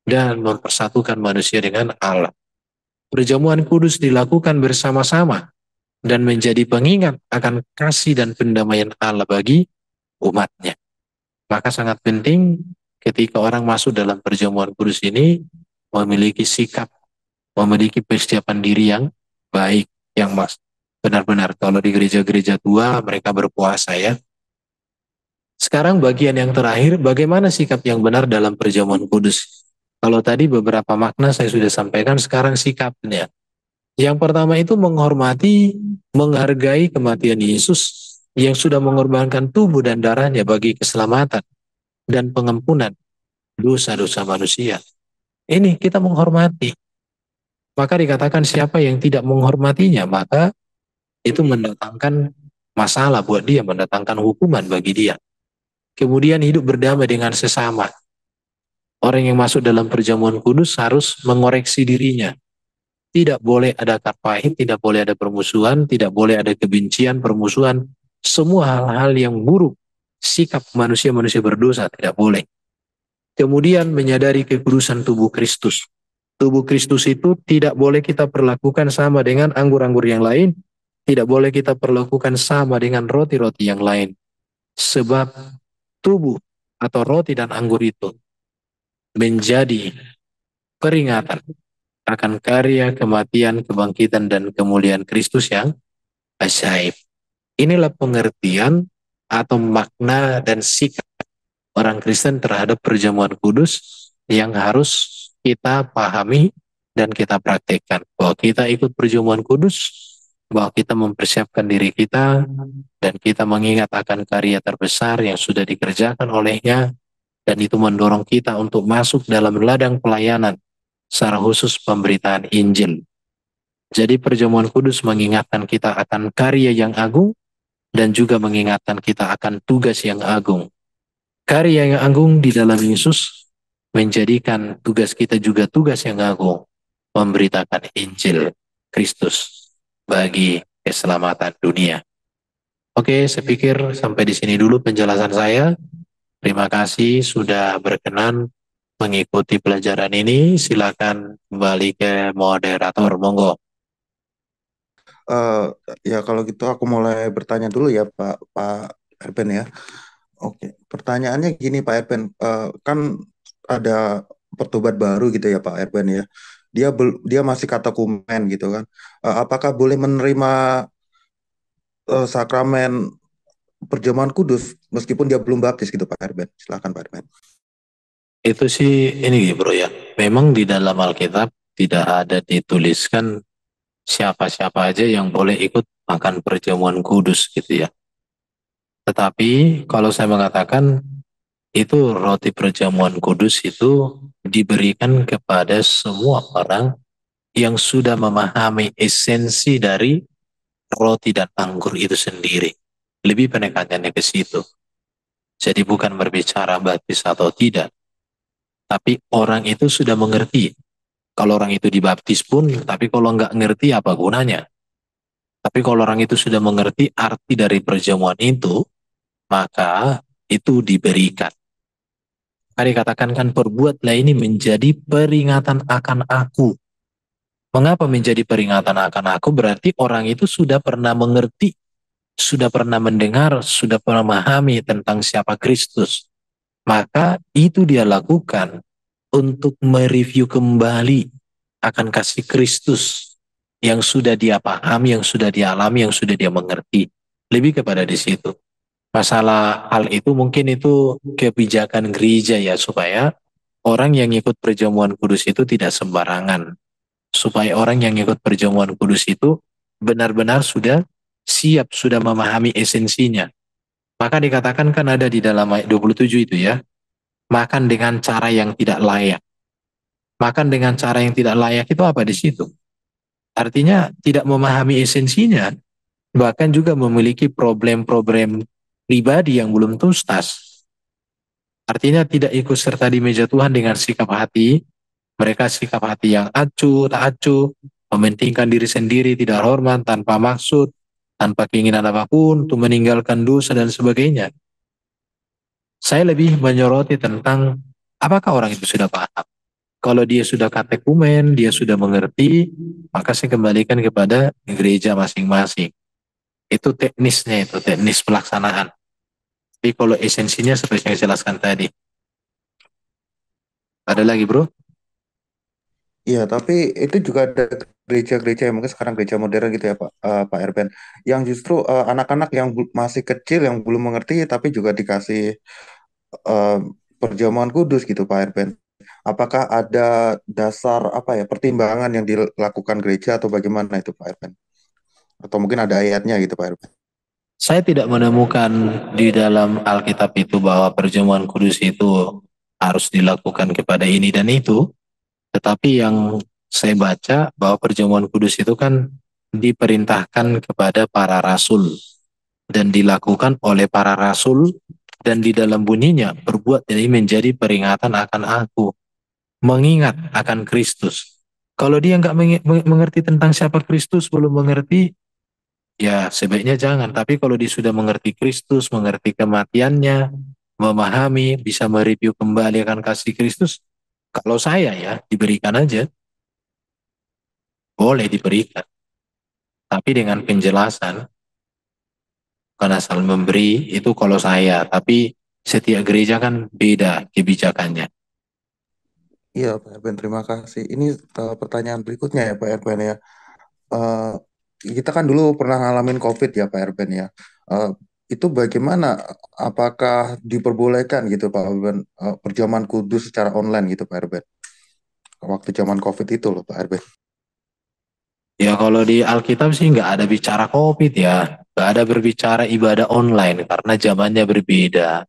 dan mempersatukan manusia dengan Allah. Perjamuan kudus dilakukan bersama-sama dan menjadi pengingat akan kasih dan pendamaian Allah bagi umatnya. Maka sangat penting ketika orang masuk dalam perjamuan kudus ini memiliki sikap, memiliki persiapan diri yang baik, yang benar-benar. Kalau di gereja-gereja tua mereka berpuasa ya. Sekarang bagian yang terakhir, bagaimana sikap yang benar dalam perjamuan kudus. Kalau tadi beberapa makna saya sudah sampaikan, sekarang sikapnya. Yang pertama itu menghormati, menghargai kematian Yesus yang sudah mengorbankan tubuh dan darahnya bagi keselamatan dan pengampunan dosa-dosa manusia. Ini kita menghormati. Maka dikatakan siapa yang tidak menghormatinya, maka itu mendatangkan masalah buat dia, mendatangkan hukuman bagi dia. Kemudian hidup berdamai dengan sesama. Orang yang masuk dalam perjamuan kudus harus mengoreksi dirinya. Tidak boleh ada kata pahit, tidak boleh ada permusuhan, tidak boleh ada kebencian, permusuhan. Semua hal-hal yang buruk, sikap manusia-manusia berdosa tidak boleh. Kemudian menyadari kekudusan tubuh Kristus. Tubuh Kristus itu tidak boleh kita perlakukan sama dengan anggur-anggur yang lain, tidak boleh kita perlakukan sama dengan roti-roti yang lain. Sebab tubuh atau roti dan anggur itu menjadi peringatan akan karya kematian, kebangkitan, dan kemuliaan Kristus yang ajaib. Inilah pengertian atau makna dan sikap orang Kristen terhadap perjamuan kudus yang harus kita pahami dan kita praktekkan. Bahwa kita ikut perjamuan kudus, bahwa kita mempersiapkan diri kita, dan kita mengingat akan karya terbesar yang sudah dikerjakan olehnya, dan itu mendorong kita untuk masuk dalam ladang pelayanan, secara khusus pemberitaan Injil. Jadi perjamuan kudus mengingatkan kita akan karya yang agung, dan juga mengingatkan kita akan tugas yang agung. Karya yang agung di dalam Yesus menjadikan tugas kita juga tugas yang agung, memberitakan Injil Kristus bagi keselamatan dunia. Oke, saya pikir sampai di sini dulu penjelasan saya. Terima kasih sudah berkenan mengikuti pelajaran ini. Silakan kembali ke moderator, monggo. Eh, ya kalau gitu aku mulai bertanya dulu ya Pak Erben ya. Oke, pertanyaannya gini Pak Erben, kan ada pertobat baru gitu ya Pak Erben ya. Dia masih katekumen gitu kan. Apakah boleh menerima sakramen perjamuan kudus meskipun dia belum baptis gitu Pak Erben? Silakan Pak Erben. Itu sih ini bro ya. Memang di dalam Alkitab tidak ada dituliskan siapa-siapa aja yang boleh ikut makan perjamuan kudus gitu ya. Tetapi kalau saya mengatakan itu roti perjamuan kudus itu diberikan kepada semua orang yang sudah memahami esensi dari roti dan anggur itu sendiri. Lebih penekanannya ke situ. Jadi bukan berbicara baptis atau tidak, tapi orang itu sudah mengerti. Kalau orang itu dibaptis pun, tapi kalau nggak ngerti apa gunanya. Tapi kalau orang itu sudah mengerti arti dari perjamuan itu, maka itu diberikan. Maka dikatakan kan perbuatlah ini menjadi peringatan akan aku. Mengapa menjadi peringatan akan aku? Berarti orang itu sudah pernah mengerti, sudah pernah mendengar, sudah pernah memahami tentang siapa Kristus. Maka itu dia lakukan untuk mereview kembali akan kasih Kristus yang sudah dia pahami, yang sudah dia alami, yang sudah dia mengerti. Lebih kepada di situ. Masalah hal itu mungkin itu kebijakan gereja ya, supaya orang yang ikut perjamuan kudus itu tidak sembarangan. Supaya orang yang ikut perjamuan kudus itu benar-benar sudah siap, sudah memahami esensinya. Maka dikatakan kan ada di dalam ayat 27 itu ya, makan dengan cara yang tidak layak. Makan dengan cara yang tidak layak itu apa di situ? Artinya tidak memahami esensinya, bahkan juga memiliki problem-problem pribadi yang belum tuntas. Artinya tidak ikut serta di meja Tuhan dengan sikap hati, mereka sikap hati yang acuh, tak acuh, mementingkan diri sendiri, tidak hormat, tanpa maksud, tanpa keinginan apapun, untuk meninggalkan dosa dan sebagainya. Saya lebih menyoroti tentang apakah orang itu sudah paham. Kalau dia sudah katekumen, dia sudah mengerti, maka saya kembalikan kepada gereja masing-masing. Itu teknisnya, itu teknis pelaksanaan. Tapi kalau esensinya seperti yang saya jelaskan tadi. Ada lagi bro? Iya, tapi itu juga ada gereja-gereja yang mungkin sekarang gereja modern gitu ya Pak Erben, yang justru anak-anak yang masih kecil yang belum mengerti tapi juga dikasih eh, perjamuan kudus gitu Pak Erben. Apakah ada dasar apa ya pertimbangan yang dilakukan gereja atau bagaimana itu Pak Erben? Atau mungkin ada ayatnya gitu Pak Erben? Saya tidak menemukan di dalam Alkitab itu bahwa perjamuan kudus itu harus dilakukan kepada ini dan itu. Tetapi yang saya baca bahwa perjamuan kudus itu kan diperintahkan kepada para rasul dan dilakukan oleh para rasul, dan di dalam bunyinya berbuat ini menjadi peringatan akan aku, mengingat akan Kristus. Kalau dia nggak mengerti tentang siapa Kristus, belum mengerti, ya sebaiknya jangan. Tapi kalau dia sudah mengerti Kristus, mengerti kematiannya, memahami, bisa mereview kembali akan kasih Kristus, kalau saya ya diberikan aja, boleh diberikan. Tapi dengan penjelasan, bukan asal memberi itu kalau saya. Tapi setiap gereja kan beda kebijakannya. Iya, Pak Erben, terima kasih. Ini pertanyaan berikutnya ya, Pak Erben ya. Eh, kita kan dulu pernah ngalamin COVID ya, Pak Erben ya. Eh, itu bagaimana? Apakah diperbolehkan gitu, Pak Erben, perjamuan kudus secara online gitu, Pak Erben? Waktu zaman COVID itu loh, Pak Erben. Ya kalau di Alkitab sih nggak ada bicara COVID ya. Nggak ada berbicara ibadah online karena zamannya berbeda.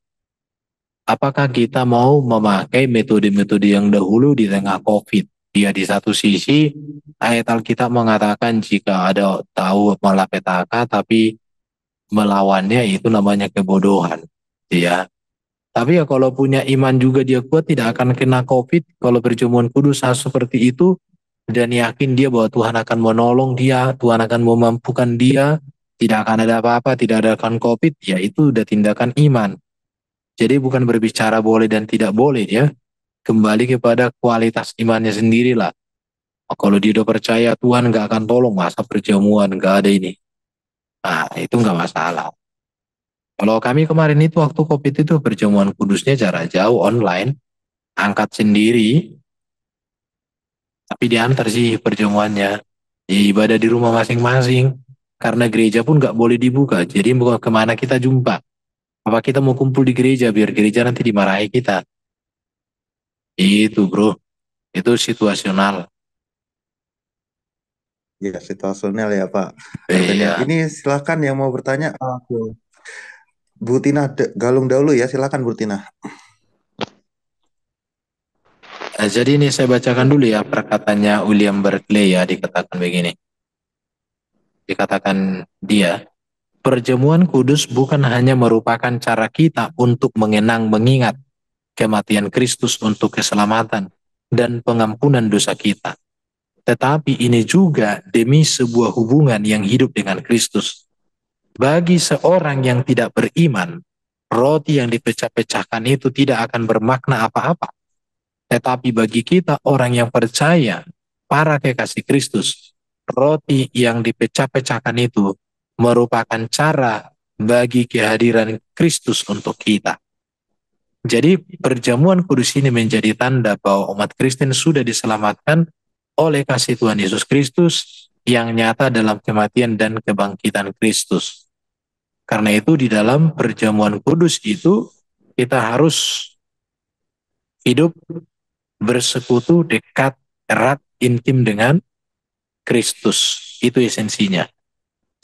Apakah kita mau memakai metode-metode yang dahulu di tengah COVID? Ya di satu sisi ayat Alkitab mengatakan jika ada tahu malapetaka tapi melawannya itu namanya kebodohan. Ya. Tapi ya kalau punya iman juga dia kuat tidak akan kena COVID. Kalau perjamuan kudus harus seperti itu dan yakin dia bahwa Tuhan akan menolong dia, Tuhan akan memampukan dia, tidak akan ada apa-apa, tidak ada akan COVID, ya itu udah tindakan iman. Jadi bukan berbicara boleh dan tidak boleh ya, kembali kepada kualitas imannya sendirilah. Oh, kalau dia udah percaya Tuhan nggak akan tolong, masa perjamuan nggak ada ini. Nah itu nggak masalah. Kalau kami kemarin itu waktu COVID itu perjamuan kudusnya jarak jauh online, angkat sendiri, tapi diantar sih perjamuannya. Ya, ibadah di rumah masing-masing. Karena gereja pun nggak boleh dibuka. Jadi mau kemana kita jumpa? Apa kita mau kumpul di gereja biar gereja nanti dimarahi kita? Itu bro, itu situasional. Ya, situasional ya, Pak Erben ya. Iya. Ini silakan yang mau bertanya. Bu Tina Galung dahulu ya, silakan Bu Tina. Nah, jadi ini saya bacakan dulu ya perkataannya William Berkeley ya, dikatakan begini. Dikatakan dia, perjamuan kudus bukan hanya merupakan cara kita untuk mengenang mengingat kematian Kristus untuk keselamatan dan pengampunan dosa kita. Tetapi ini juga demi sebuah hubungan yang hidup dengan Kristus. Bagi seorang yang tidak beriman, roti yang dipecah-pecahkan itu tidak akan bermakna apa-apa. Tetapi bagi kita orang yang percaya, para kekasih Kristus, roti yang dipecah-pecahkan itu merupakan cara bagi kehadiran Kristus untuk kita. Jadi perjamuan kudus ini menjadi tanda bahwa umat Kristen sudah diselamatkan oleh kasih Tuhan Yesus Kristus yang nyata dalam kematian dan kebangkitan Kristus. Karena itu di dalam perjamuan kudus itu kita harus hidup bersekutu dekat, erat, intim dengan Kristus. Itu esensinya.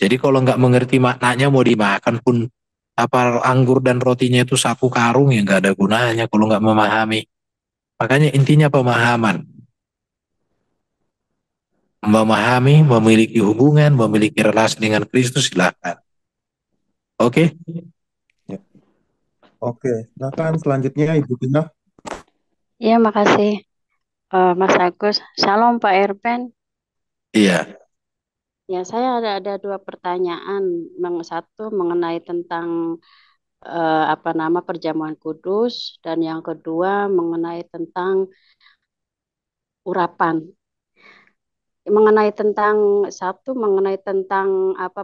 Jadi kalau nggak mengerti maknanya mau dimakan pun apa anggur dan rotinya itu satu karung ya nggak ada gunanya kalau nggak memahami. Makanya intinya pemahaman. Memahami, memiliki hubungan, memiliki relasi dengan Kristus silakan. Oke? Ya. Oke, silakan selanjutnya Ibu Tina. Iya, makasih Mas Agus. Shalom Pak Erben. Iya. Ya, saya ada dua pertanyaan. Satu mengenai tentang perjamuan kudus dan yang kedua mengenai tentang urapan. Mengenai tentang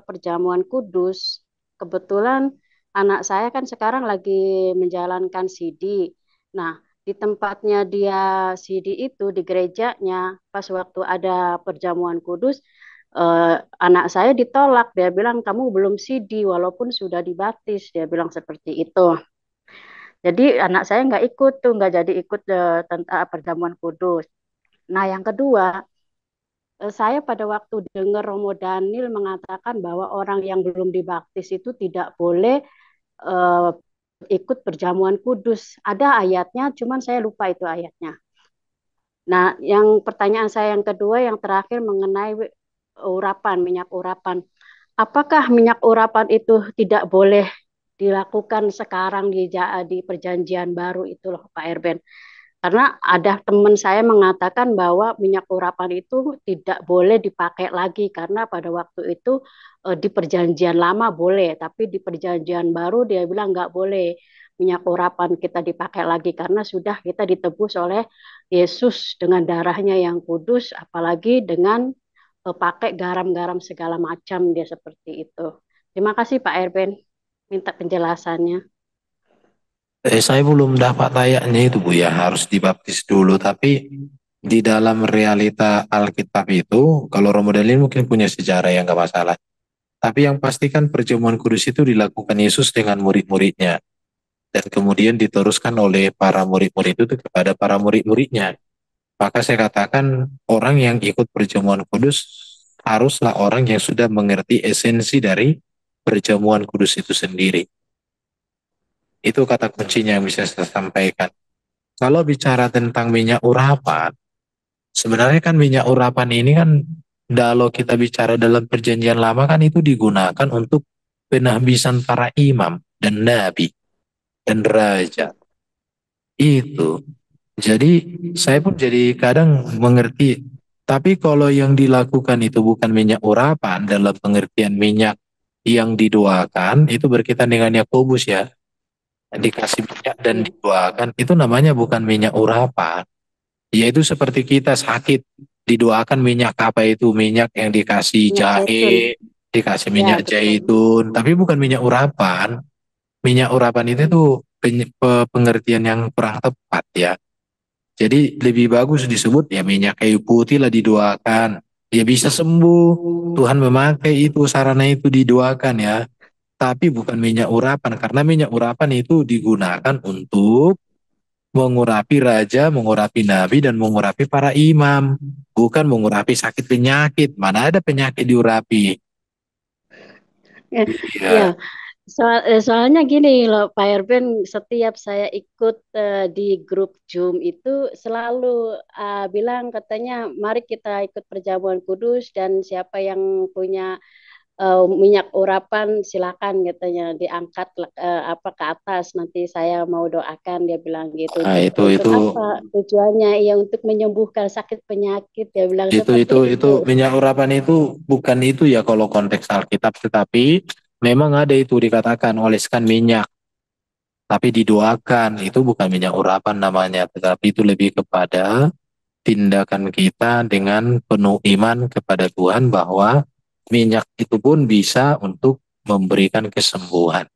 perjamuan kudus. Kebetulan anak saya kan sekarang lagi menjalankan CD. Nah, di tempatnya dia CD itu di gerejanya pas waktu ada perjamuan kudus, eh, anak saya ditolak. Dia bilang kamu belum CD walaupun sudah dibaptis. Dia bilang seperti itu. Jadi anak saya nggak ikut tuh, nggak jadi ikut tentang perjamuan kudus. Nah, yang kedua, saya pada waktu dengar Romo Daniel mengatakan bahwa orang yang belum dibaptis itu tidak boleh eh, ikut perjamuan kudus. Ada ayatnya, cuman saya lupa itu ayatnya. Nah, yang pertanyaan saya yang kedua, yang terakhir mengenai urapan, minyak urapan. Apakah minyak urapan itu tidak boleh dilakukan sekarang di perjanjian baru itu loh Pak Erben? Karena ada teman saya mengatakan bahwa minyak urapan itu tidak boleh dipakai lagi karena pada waktu itu di perjanjian lama boleh, tapi di perjanjian baru dia bilang nggak boleh minyak urapan kita dipakai lagi karena sudah kita ditebus oleh Yesus dengan darahnya yang kudus, apalagi dengan pakai garam-garam segala macam dia seperti itu. Terima kasih Pak Erben, minta penjelasannya. Saya belum dapat layaknya itu Bu ya, harus dibaptis dulu. Tapi di dalam realita Alkitab itu, kalau Romo Dalil mungkin punya sejarah yang nggak masalah. Tapi yang pastikan perjamuan kudus itu dilakukan Yesus dengan murid-muridnya. Dan kemudian diteruskan oleh para murid-murid itu kepada para murid-muridnya. Maka saya katakan orang yang ikut perjamuan kudus haruslah orang yang sudah mengerti esensi dari perjamuan kudus itu sendiri. Itu kata kuncinya yang bisa saya sampaikan. Kalau bicara tentang minyak urapan, sebenarnya kan minyak urapan ini kan kalau kita bicara dalam perjanjian lama kan itu digunakan untuk penahbisan para imam dan nabi dan raja. Itu. Jadi saya pun jadi kadang mengerti. Tapi kalau yang dilakukan itu bukan minyak urapan dalam pengertian minyak yang didoakan, itu berkaitan dengan Yakobus ya. Dikasih minyak dan Iya, didoakan, itu namanya bukan minyak urapan. Yaitu seperti kita sakit, didoakan minyak apa itu? Minyak yang dikasih minyak zaitun. jahe, dikasih Ya, minyak betul. zaitun, tapi bukan minyak urapan. Minyak urapan itu tuh pengertian yang kurang tepat ya. Jadi lebih bagus disebut ya minyak kayu putih lah didoakan. Ya bisa sembuh. Tuhan memakai itu sarana itu didoakan ya. Tapi bukan minyak urapan karena minyak urapan itu digunakan untuk mengurapi raja, mengurapi nabi dan mengurapi para imam. Bukan mengurapi sakit penyakit. Mana ada penyakit diurapi. Ya, ya. Iya. Soalnya gini loh, Pak Erben, setiap saya ikut di grup Zoom itu selalu bilang katanya, mari kita ikut perjamuan kudus dan siapa yang punya minyak urapan silakan katanya diangkat apa ke atas nanti saya mau doakan dia bilang gitu. Nah, Untuk apa tujuannya? Ya untuk menyembuhkan sakit penyakit dia bilang seperti itu itu. minyak urapan itu bukan itu ya kalau konteks Alkitab, tetapi memang ada itu dikatakan oleskan minyak, tapi didoakan itu bukan minyak urapan namanya, tetapi itu lebih kepada tindakan kita dengan penuh iman kepada Tuhan bahwa minyak itu pun bisa untuk memberikan kesembuhan.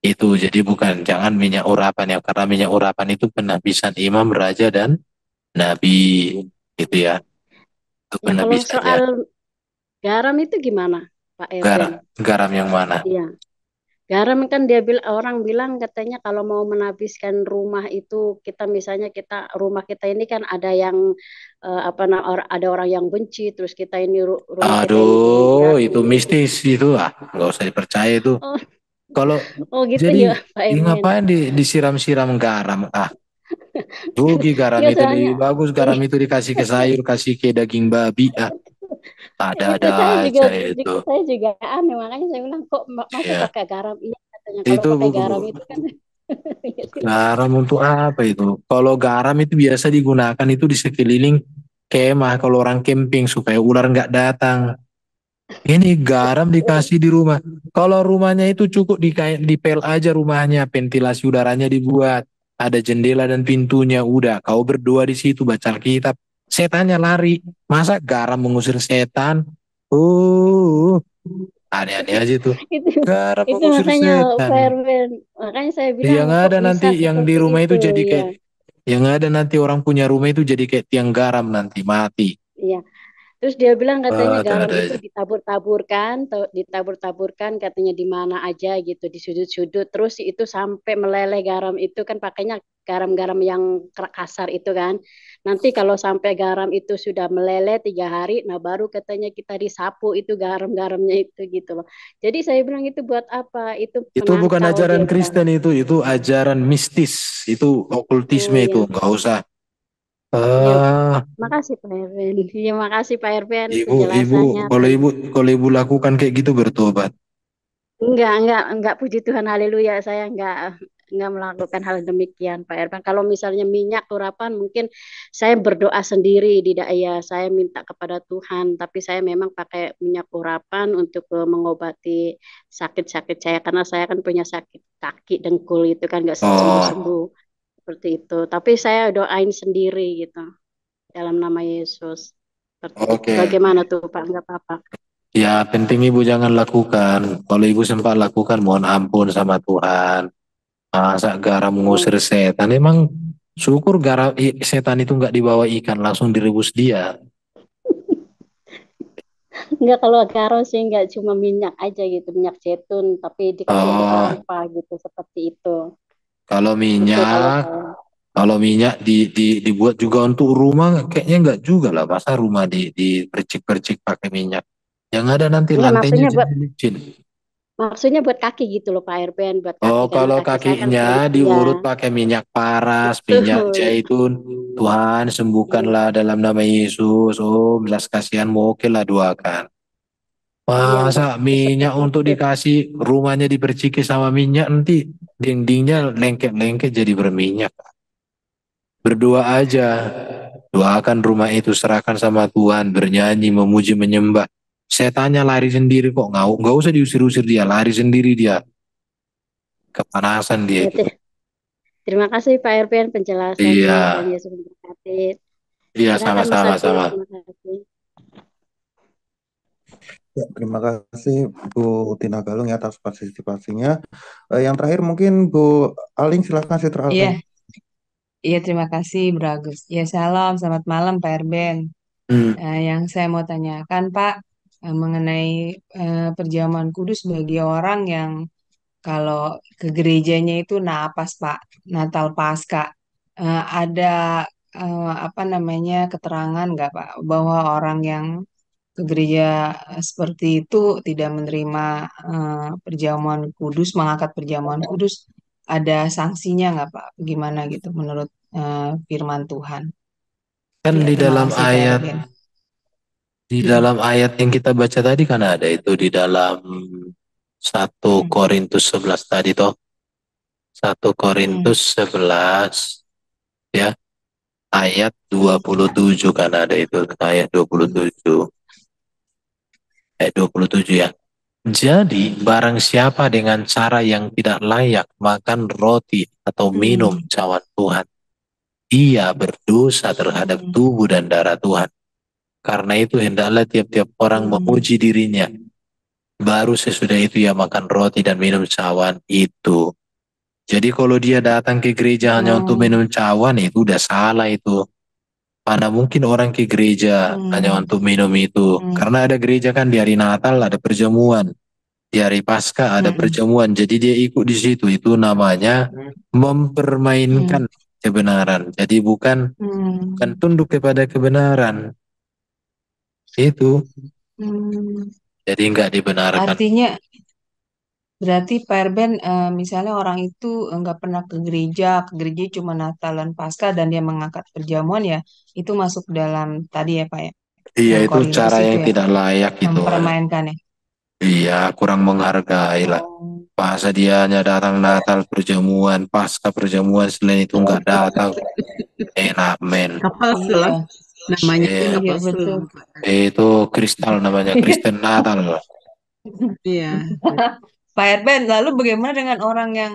Itu jadi bukan jangan minyak urapan ya karena minyak urapan itu penabisan imam, raja dan nabi gitu ya. Itu Ya kalau penabisannya. soal garam itu gimana, Pak Erben? Garam yang mana? Iya, garam kan dia bilang orang bilang katanya kalau mau menabiskan rumah itu kita misalnya kita rumah kita ini kan ada yang apa ada orang yang benci terus kita ini rumah kita ini Aduh, diapi itu gitu. mistis itu nggak usah dipercaya itu. Oh, Kalau oh gitu jadi ya Pak Erben. ngapain disiram-siram garam? Rugi garam Ya itu lebih soalnya bagus garam itu dikasih ke sayur, kasih ke daging babi. itu Ada-ada saya juga aja itu. saya juga aneh makanya saya bilang kok masa Ya, pakai garam iya katanya kalau itu pakai buku. garam itu kan ya silakan. Garam untuk apa itu? Kalau garam itu biasa digunakan itu di sekeliling kemah kalau orang camping supaya ular nggak datang. Ini garam dikasih di rumah. Kalau rumahnya itu cukup dipel aja rumahnya, ventilasi udaranya dibuat, ada jendela dan pintunya, udah. Kau berdua di situ baca Alkitab, setannya lari. Masa garam mengusir setan? Aneh-aneh aja tuh. itu Garam itu mengusir makanya setan. Pak Erben makanya saya bilang Yang kok ada bisa nanti yang di seperti rumah itu itu jadi ya. kayak, yang ada nanti orang punya rumah itu jadi kayak tiang garam nanti mati. Iya. Terus dia bilang katanya garam Ada-ada itu aja. ditabur-taburkan, ditabur-taburkan katanya di mana aja gitu, di sudut-sudut. Terus itu sampai meleleh garam itu kan pakainya garam-garam yang kasar itu kan. Nanti kalau sampai garam itu sudah meleleh 3 hari, nah baru katanya kita disapu itu garam-garamnya itu gitu loh. Jadi saya bilang itu buat apa? Itu Itu bukan penangkal dia ajaran bilang. Kristen itu ajaran mistis, itu Oh okultisme itu, ya. nggak usah. Ya, Ah, makasih Pak Erben. Ya, makasih Pak Erben ibu, ibu, penjelasannya. kalau ibu lakukan kayak gitu bertobat. Enggak, puji Tuhan, haleluya. Saya enggak melakukan hal demikian, Pak Erban. Kalau misalnya minyak urapan, mungkin saya berdoa sendiri, tidak ya, saya minta kepada Tuhan. Tapi saya memang pakai minyak urapan untuk mengobati sakit-sakit saya, karena saya kan punya sakit kaki dengkul itu kan nggak Oh, sembuh-sembuh seperti itu. Tapi saya doain sendiri gitu, dalam nama Yesus. Seperti itu. oke. Bagaimana tuh, Pak? Enggak apa-apa. Ya, penting ibu jangan lakukan. Kalau ibu sempat lakukan, mohon ampun sama Tuhan. Masa garam Oh. mengusir setan? Emang syukur garam setan itu nggak dibawa ikan, langsung direbus dia. Enggak, kalau garo sih enggak cuma minyak aja gitu, minyak zaitun, tapi dikasih Oh, rempah-rempah gitu, seperti itu. kalau Itu kalau minyak, saya. kalau minyak dibuat juga untuk rumah, kayaknya nggak juga lah. Masa rumah dipercik-percik pakai minyak. Yang ada nanti Enggak, lantainya maksudnya jadi licin. buat kaki gitu loh Pak Erben, buat Oh, kaki karena kalau kaki saya kan kakinya ya diurut pakai minyak paras, minyak betul. zaitun. Tuhan sembuhkanlah Iya, dalam nama Yesus. Oh, belas kasihanmu, oke lah doakan. iya Masa minyak seperti untuk itu. dikasih rumahnya diperciki sama minyak nanti dindingnya lengket-lengket jadi berminyak. Berdoa aja. Doakan rumah itu serahkan sama Tuhan, bernyanyi, memuji, menyembah. Setannya lari sendiri kok, nggak usah diusir-usir dia, lari sendiri dia. Kepanasan dia Ya, itu. terima kasih Pak Erben penjelasannya. Iya, Tuhan Yesus memberkati. iya Silakan Mas sama-sama Adi, sama. terima kasih. Ya, terima kasih Bu Tina Galung ya atas partisipasinya. Yang terakhir mungkin Bu Aling, silakan Sister Aling. Iya, iya terima kasih Bro Agus. Ya salam, selamat malam Pak Erben. Hmm. Yang saya mau tanyakan Pak, mengenai perjamuan kudus bagi orang yang kalau ke gerejanya itu napas Pak, Natal Paskah. Ada apa namanya keterangan nggak Pak bahwa orang yang ke gereja seperti itu tidak menerima perjamuan kudus, mengangkat perjamuan kudus, ada sanksinya nggak Pak? Gimana gitu menurut firman Tuhan? Kan Ya, di terima dalam kasih Pak ayat Erben. di Mm-mm. dalam ayat yang kita baca tadi kan ada itu di dalam satu Mm-mm. Korintus 11 tadi toh. Satu Mm-mm. Korintus 11 ya, ayat Mm. 27 kan ada itu ayat 27. Ayat 27 ya. Jadi barang siapa dengan cara yang tidak layak makan roti atau minum Mm. cawan Tuhan, ia berdosa terhadap Mm. tubuh dan darah Tuhan. Karena itu hendaklah tiap-tiap orang Mm. memuji dirinya. Baru sesudah itu ia makan roti dan minum cawan itu. Jadi kalau dia datang ke gereja hanya untuk Oh. minum cawan itu udah salah itu. Mana mungkin orang ke gereja hanya Mm. untuk minum itu. Mm. Karena ada gereja kan di hari Natal ada perjamuan. Di hari Paskah ada Mm. perjamuan. Jadi dia ikut di situ. Itu namanya Mm. mempermainkan kebenaran. Jadi bukan bukan Mm. tunduk kepada kebenaran. Itu. Mm. Jadi nggak dibenarkan. Artinya berarti Pak Erben, misalnya orang itu nggak pernah ke gereja cuma Natal dan Paskah dan dia mengangkat perjamuan ya, itu masuk dalam tadi ya Pak ya, Iya yang itu Korintus cara itu yang ya, tidak layak gitu. mempermainkan ya. Iya kurang menghargai lah. Oh, Masa dia hanya datang Natal perjamuan, Paskah perjamuan, selain itu nggak datang. Enak men. Kapal selam iya, namanya itu Iya. iya kapal betul. selam. Itu kristal namanya, Kristen Natal. Iya. Pak Erben, lalu bagaimana dengan orang yang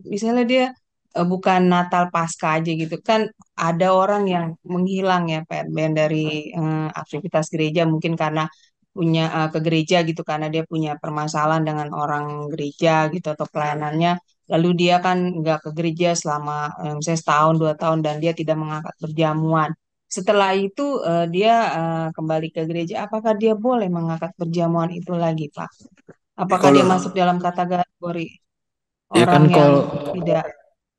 misalnya dia bukan Natal Paskah aja gitu kan, ada orang yang menghilang ya Pak Erben dari aktivitas gereja mungkin karena punya ke gereja gitu karena dia punya permasalahan dengan orang gereja gitu atau pelayanannya, lalu dia kan nggak ke gereja selama misalnya setahun 2 tahun dan dia tidak mengangkat perjamuan. Setelah itu dia kembali ke gereja, apakah dia boleh mengangkat perjamuan itu lagi Pak? Ya Apakah dia kalau masuk dalam kategori ya orang kan yang kalau tidak?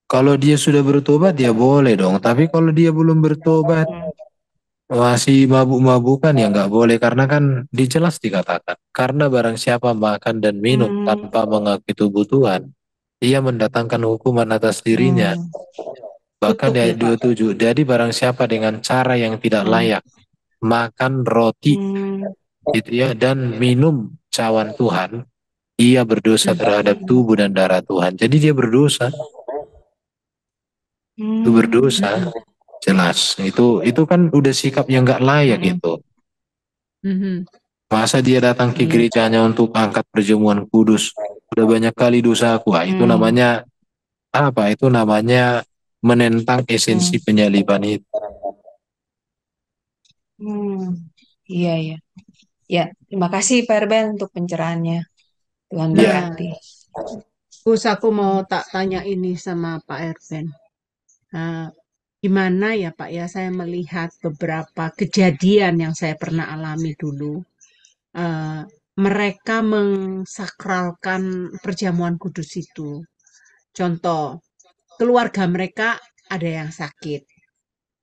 kalau dia sudah bertobat ya boleh dong. Tapi kalau dia belum bertobat Hmm. masih mabuk-mabukan ya nggak boleh karena kan dijelas dikatakan karena barang siapa makan dan minum Hmm. tanpa mengakui kebutuhan ia mendatangkan hukuman atas dirinya. Hmm. Bahkan di Tutup ya ayat Pak. 27, jadi barang siapa dengan cara yang tidak Hmm. layak makan roti Hmm. gitu ya dan minum cawan Tuhan, ia berdosa Hmm. terhadap tubuh dan darah Tuhan. Jadi dia berdosa, itu Hmm. berdosa, Hmm. jelas. Itu kan udah sikap yang nggak layak Hmm. itu. Hmm. Masa dia datang ke Iya. gerejanya untuk angkat perjamuan kudus, udah banyak kali dosaku. Wah, itu Hmm. namanya apa? Itu namanya menentang esensi Hmm. penyaliban itu. Hmm. Iya, ya. Ya, terima kasih Pak Erben untuk pencerahannya. Tuhan Ya, Nah, berkati. Gus, aku mau tak tanya ini sama Pak Erben. Nah, gimana ya Pak ya, saya melihat beberapa kejadian yang saya pernah alami dulu. Eh, Mereka mengsakralkan perjamuan kudus itu. Contoh, keluarga mereka ada yang sakit.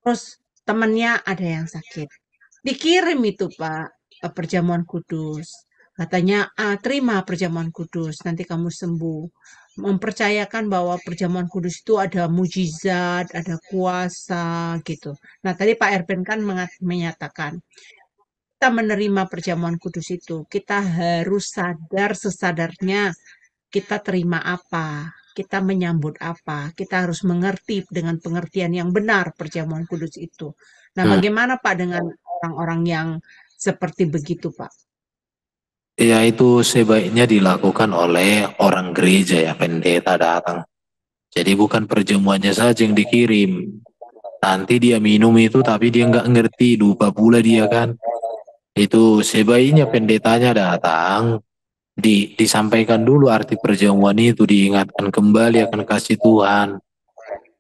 Terus temannya ada yang sakit. Dikirim itu Pak, perjamuan kudus. Katanya, terima perjamuan kudus, nanti kamu sembuh. Mempercayakan bahwa perjamuan kudus itu ada mujizat, ada kuasa gitu. Nah, tadi Pak Erben kan menyatakan, kita menerima perjamuan kudus itu, kita harus sadar sesadarnya kita terima apa, kita menyambut apa, kita harus mengerti dengan pengertian yang benar perjamuan kudus itu. Nah, hmm. bagaimana Pak dengan orang-orang yang seperti begitu, Pak? Ya itu sebaiknya dilakukan oleh orang gereja ya, pendeta datang. Jadi bukan perjamuannya saja yang dikirim. Nanti dia minum itu tapi dia nggak ngerti, lupa pula dia kan. Itu sebaiknya pendetanya datang, disampaikan dulu arti perjamuan itu, diingatkan kembali akan kasih Tuhan.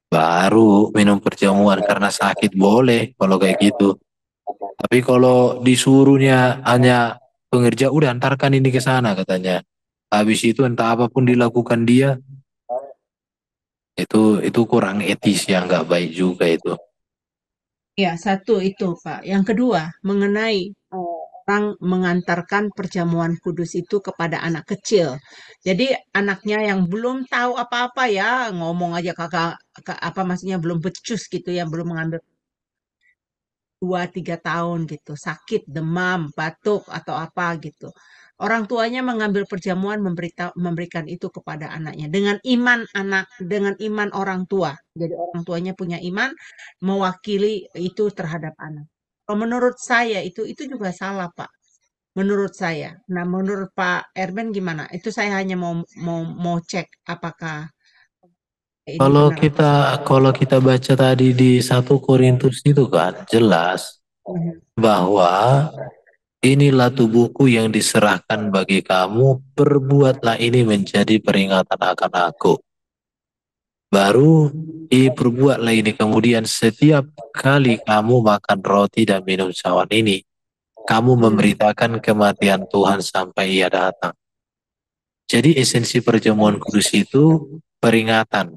Baru minum perjamuan karena sakit boleh kalau kayak gitu. Tapi kalau disuruhnya hanya pengerja, udah antarkan ini ke sana katanya. Habis itu entah apapun dilakukan dia, itu kurang etis ya, nggak baik juga itu. Ya, satu itu, Pak. Yang kedua, mengenai orang mengantarkan perjamuan kudus itu kepada anak kecil. Jadi anaknya yang belum tahu apa-apa ya, ngomong aja kakak, apa maksudnya belum becus gitu ya, belum mengambil 2-3 tahun gitu, sakit, demam, batuk atau apa gitu. Orang tuanya mengambil perjamuan memberikan itu kepada anaknya dengan iman anak, dengan iman orang tua. Jadi orang tuanya punya iman mewakili itu terhadap anak. Kalau menurut saya itu juga salah, Pak. Menurut saya. Nah, menurut Pak Erben gimana? Itu saya hanya mau cek apakah ini Kalau benar atau kita salah. kalau kita baca tadi di 1 Korintus itu kan jelas Mhm. bahwa inilah tubuhku yang diserahkan bagi kamu, perbuatlah ini menjadi peringatan akan aku. Baru diperbuatlah ini, kemudian setiap kali kamu makan roti dan minum cawan ini, kamu memberitakan kematian Tuhan sampai ia datang. Jadi esensi perjamuan kudus itu peringatan,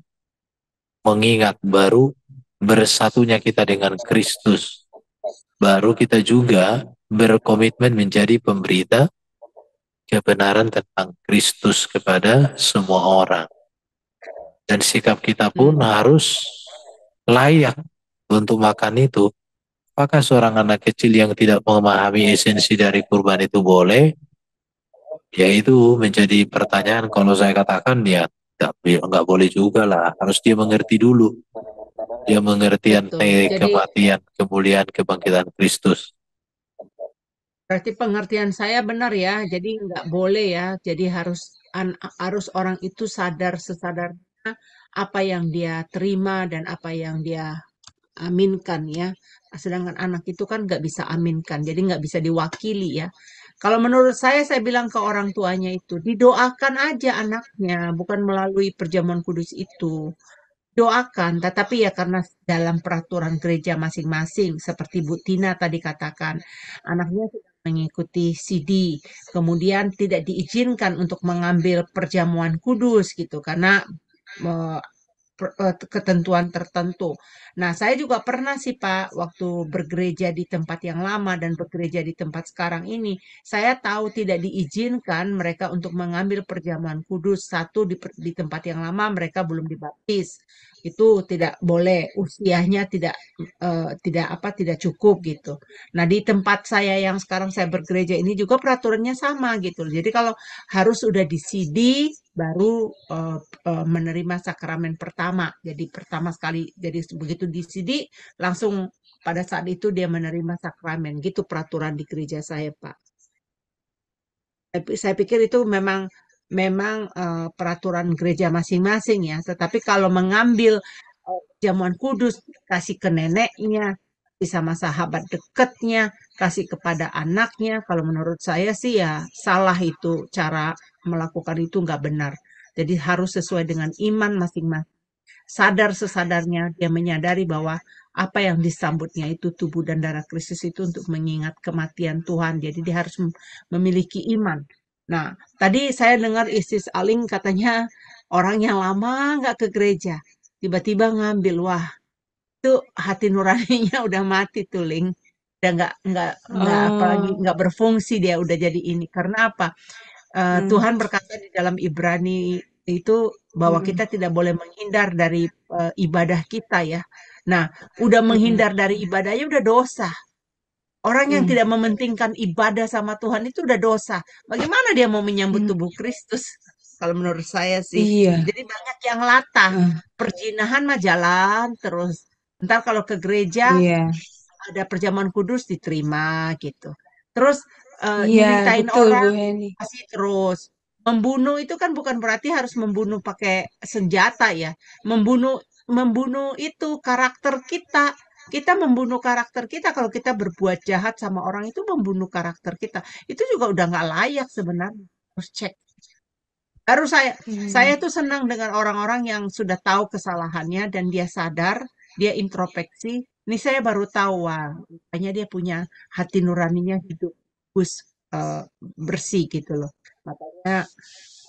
mengingat, baru bersatunya kita dengan Kristus. Baru kita juga berkomitmen menjadi pemberita kebenaran tentang Kristus kepada semua orang. Dan sikap kita pun Hmm. harus layak untuk makan itu. Apakah seorang anak kecil yang tidak memahami esensi dari kurban itu boleh? Ya itu menjadi pertanyaan. Kalau saya katakan ya nggak boleh juga lah. Harus dia mengerti dulu. Dia mengerti Betul. Jadi kematian, kemuliaan, kebangkitan Kristus. berarti pengertian saya benar ya. Jadi nggak boleh ya. Jadi harus orang itu sadar sesadarnya apa yang dia terima dan apa yang dia aminkan ya. Sedangkan anak itu kan nggak bisa aminkan. Jadi nggak bisa diwakili ya. Kalau menurut saya bilang ke orang tuanya itu didoakan aja anaknya, bukan melalui perjamuan kudus itu. Doakan, tetapi ya karena dalam peraturan gereja masing-masing, seperti Bu Tina tadi katakan, anaknya sudah mengikuti CD, kemudian tidak diizinkan untuk mengambil perjamuan kudus gitu, karena eh, ketentuan tertentu. Nah, saya juga pernah sih Pak, waktu bergereja di tempat yang lama dan bergereja di tempat sekarang ini, saya tahu tidak diizinkan mereka untuk mengambil perjamuan kudus. Satu, di tempat yang lama mereka belum dibaptis. itu tidak boleh, usianya tidak cukup gitu. Nah, di tempat saya yang sekarang saya bergereja ini juga peraturannya sama gitu. Jadi kalau harus udah di CD baru menerima sakramen pertama. Jadi pertama sekali, jadi begitu di CD langsung pada saat itu dia menerima sakramen. Gitu peraturan di gereja saya, Pak. Saya pikir itu memang peraturan gereja masing-masing ya. Tetapi kalau mengambil jamuan kudus, kasih ke neneknya, kasih sama sahabat dekatnya, kasih kepada anaknya, kalau menurut saya sih ya salah itu cara melakukan itu nggak benar. Jadi harus sesuai dengan iman masing-masing. Sadar sesadarnya dia menyadari bahwa apa yang disambutnya itu tubuh dan darah Kristus itu untuk mengingat kematian Tuhan. Jadi dia harus memiliki iman. Nah, tadi saya dengar Isis Aling katanya orang yang lama nggak ke gereja, tiba-tiba ngambil, wah itu hati nuraninya udah mati tuh, Ling. Udah nggak apalagi Oh, nggak berfungsi, dia udah jadi ini. Karena apa? mm, Tuhan berkata di dalam Ibrani itu bahwa mm, kita tidak boleh menghindar dari ibadah kita ya. Nah, udah mm, menghindar dari ibadahnya udah dosa. Orang yang mm. tidak mementingkan ibadah sama Tuhan itu udah dosa. Bagaimana dia mau menyambut Mm. tubuh Kristus? Kalau menurut saya sih. Iya, Jadi banyak yang latah. ah, Perjinahan mah jalan terus. Ntar kalau ke gereja iya, ada perjamuan kudus diterima gitu. Terus iya, nyeritain betul Bu orang Heni. masih terus. Membunuh itu kan bukan berarti harus membunuh pakai senjata ya. Membunuh membunuh itu karakter kita. Kita membunuh karakter kita kalau kita berbuat jahat sama orang itu membunuh karakter kita. Itu juga udah nggak layak sebenarnya. Harus cek. Baru saya Hmm. tuh senang dengan orang-orang yang sudah tahu kesalahannya dan dia sadar, dia introspeksi. Ini saya baru tahu, wah, rupanya dia punya hati nuraninya hidup, bagus, eh, bersih gitu loh. Makanya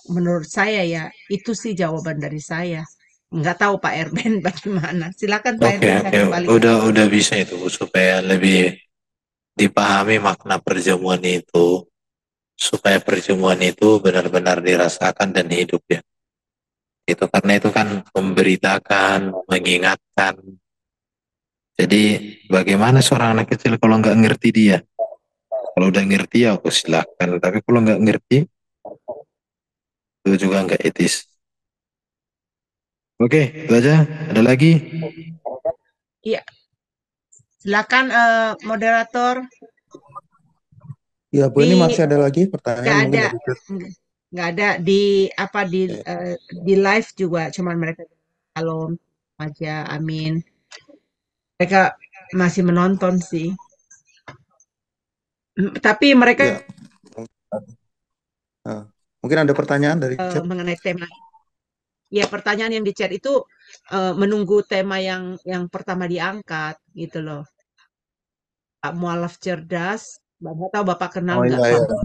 menurut saya ya, itu sih jawaban dari saya. Nggak tahu Pak Erben bagaimana. Silakan Pak Oke, Erben, saya oke. kembali. Udah bisa itu Bu, supaya lebih dipahami makna perjamuan itu, supaya perjamuan itu benar-benar dirasakan dan hidup ya. Itu karena itu kan memberitakan, mengingatkan. Jadi bagaimana seorang anak kecil kalau nggak ngerti dia? Kalau udah ngerti ya aku silahkan. Tapi kalau nggak ngerti, itu juga nggak etis. Oke, itu aja. Ada lagi? Iya, silakan moderator Ya, Bu, ini di masih ada lagi nggak pertanyaan mungkin ada dari chat. nggak ada di apa Oke. di live juga cuman mereka kalau aja amin mereka masih menonton sih. Tapi mereka Ya, nah, mungkin ada pertanyaan dari chat. mengenai tema ya pertanyaan yang di chat itu menunggu tema yang pertama diangkat gitu loh. Pak Mualaf cerdas, Bapak tahu Bapak kenal Oh nggak iya, Pak iya.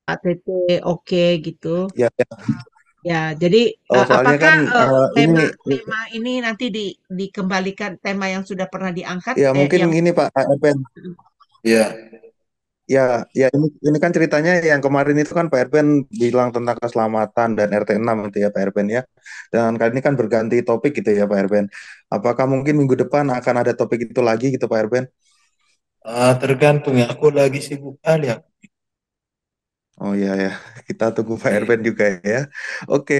ATT oke gitu. Ya, ya. Ya, jadi Oh, soalnya kan apakah ini tema tema ini nanti dikembalikan tema yang sudah pernah diangkat ya mungkin yang ini Pak Erben. Ya, Ya, ya ini kan ceritanya yang kemarin itu kan Pak Erben bilang tentang keselamatan dan RT6 itu ya Pak Erben ya. Dan kali ini kan berganti topik gitu ya Pak Erben. Apakah mungkin minggu depan akan ada topik itu lagi gitu Pak Erben? tergantung ya. Aku lagi sibuk kali ya. Oh iya ya, kita tunggu Pak Erben juga ya. Oke,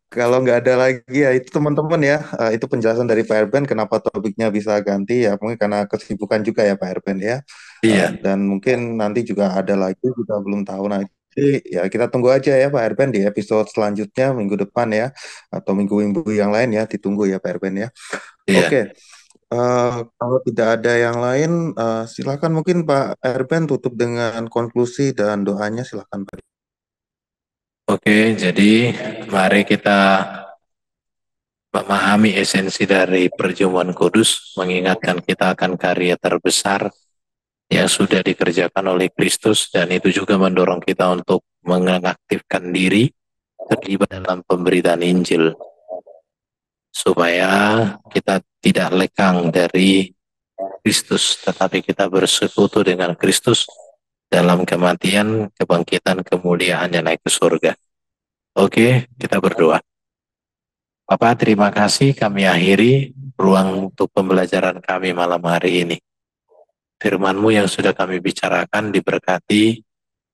kalau nggak ada lagi ya itu teman-teman ya, itu penjelasan dari Pak Erben kenapa topiknya bisa ganti ya, mungkin karena kesibukan juga ya Pak Erben ya. Iya, Dan mungkin nanti juga ada lagi, kita belum tahu nanti. Ya kita tunggu aja ya Pak Erben di episode selanjutnya minggu depan ya, atau minggu-minggu yang lain ya, ditunggu ya Pak Erben ya. iya. Oke, kalau tidak ada yang lain, silakan mungkin Pak Erben tutup dengan konklusi dan doanya silakan Pak. Oke, jadi mari kita memahami esensi dari perjamuan kudus, mengingatkan kita akan karya terbesar yang sudah dikerjakan oleh Kristus, dan itu juga mendorong kita untuk mengaktifkan diri terlibat dalam pemberitaan Injil supaya kita tidak lekang dari Kristus, tetapi kita bersekutu dengan Kristus dalam kematian, kebangkitan, kemuliaan, dan naik ke surga. Oke, kita berdoa. Bapak, terima kasih. Kami akhiri ruang untuk pembelajaran kami malam hari ini. Firman-Mu yang sudah kami bicarakan diberkati,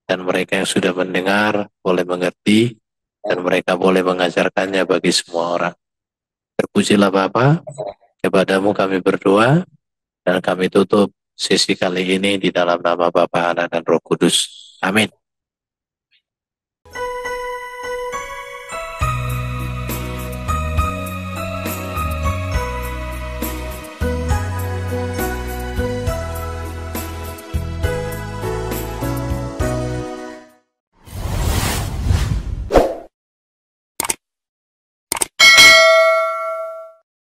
dan mereka yang sudah mendengar boleh mengerti, dan mereka boleh mengajarkannya bagi semua orang. Terpujilah Bapa, kepada-Mu kami berdoa, dan kami tutup sesi kali ini di dalam nama Bapa, Anak, dan Roh Kudus. Amin.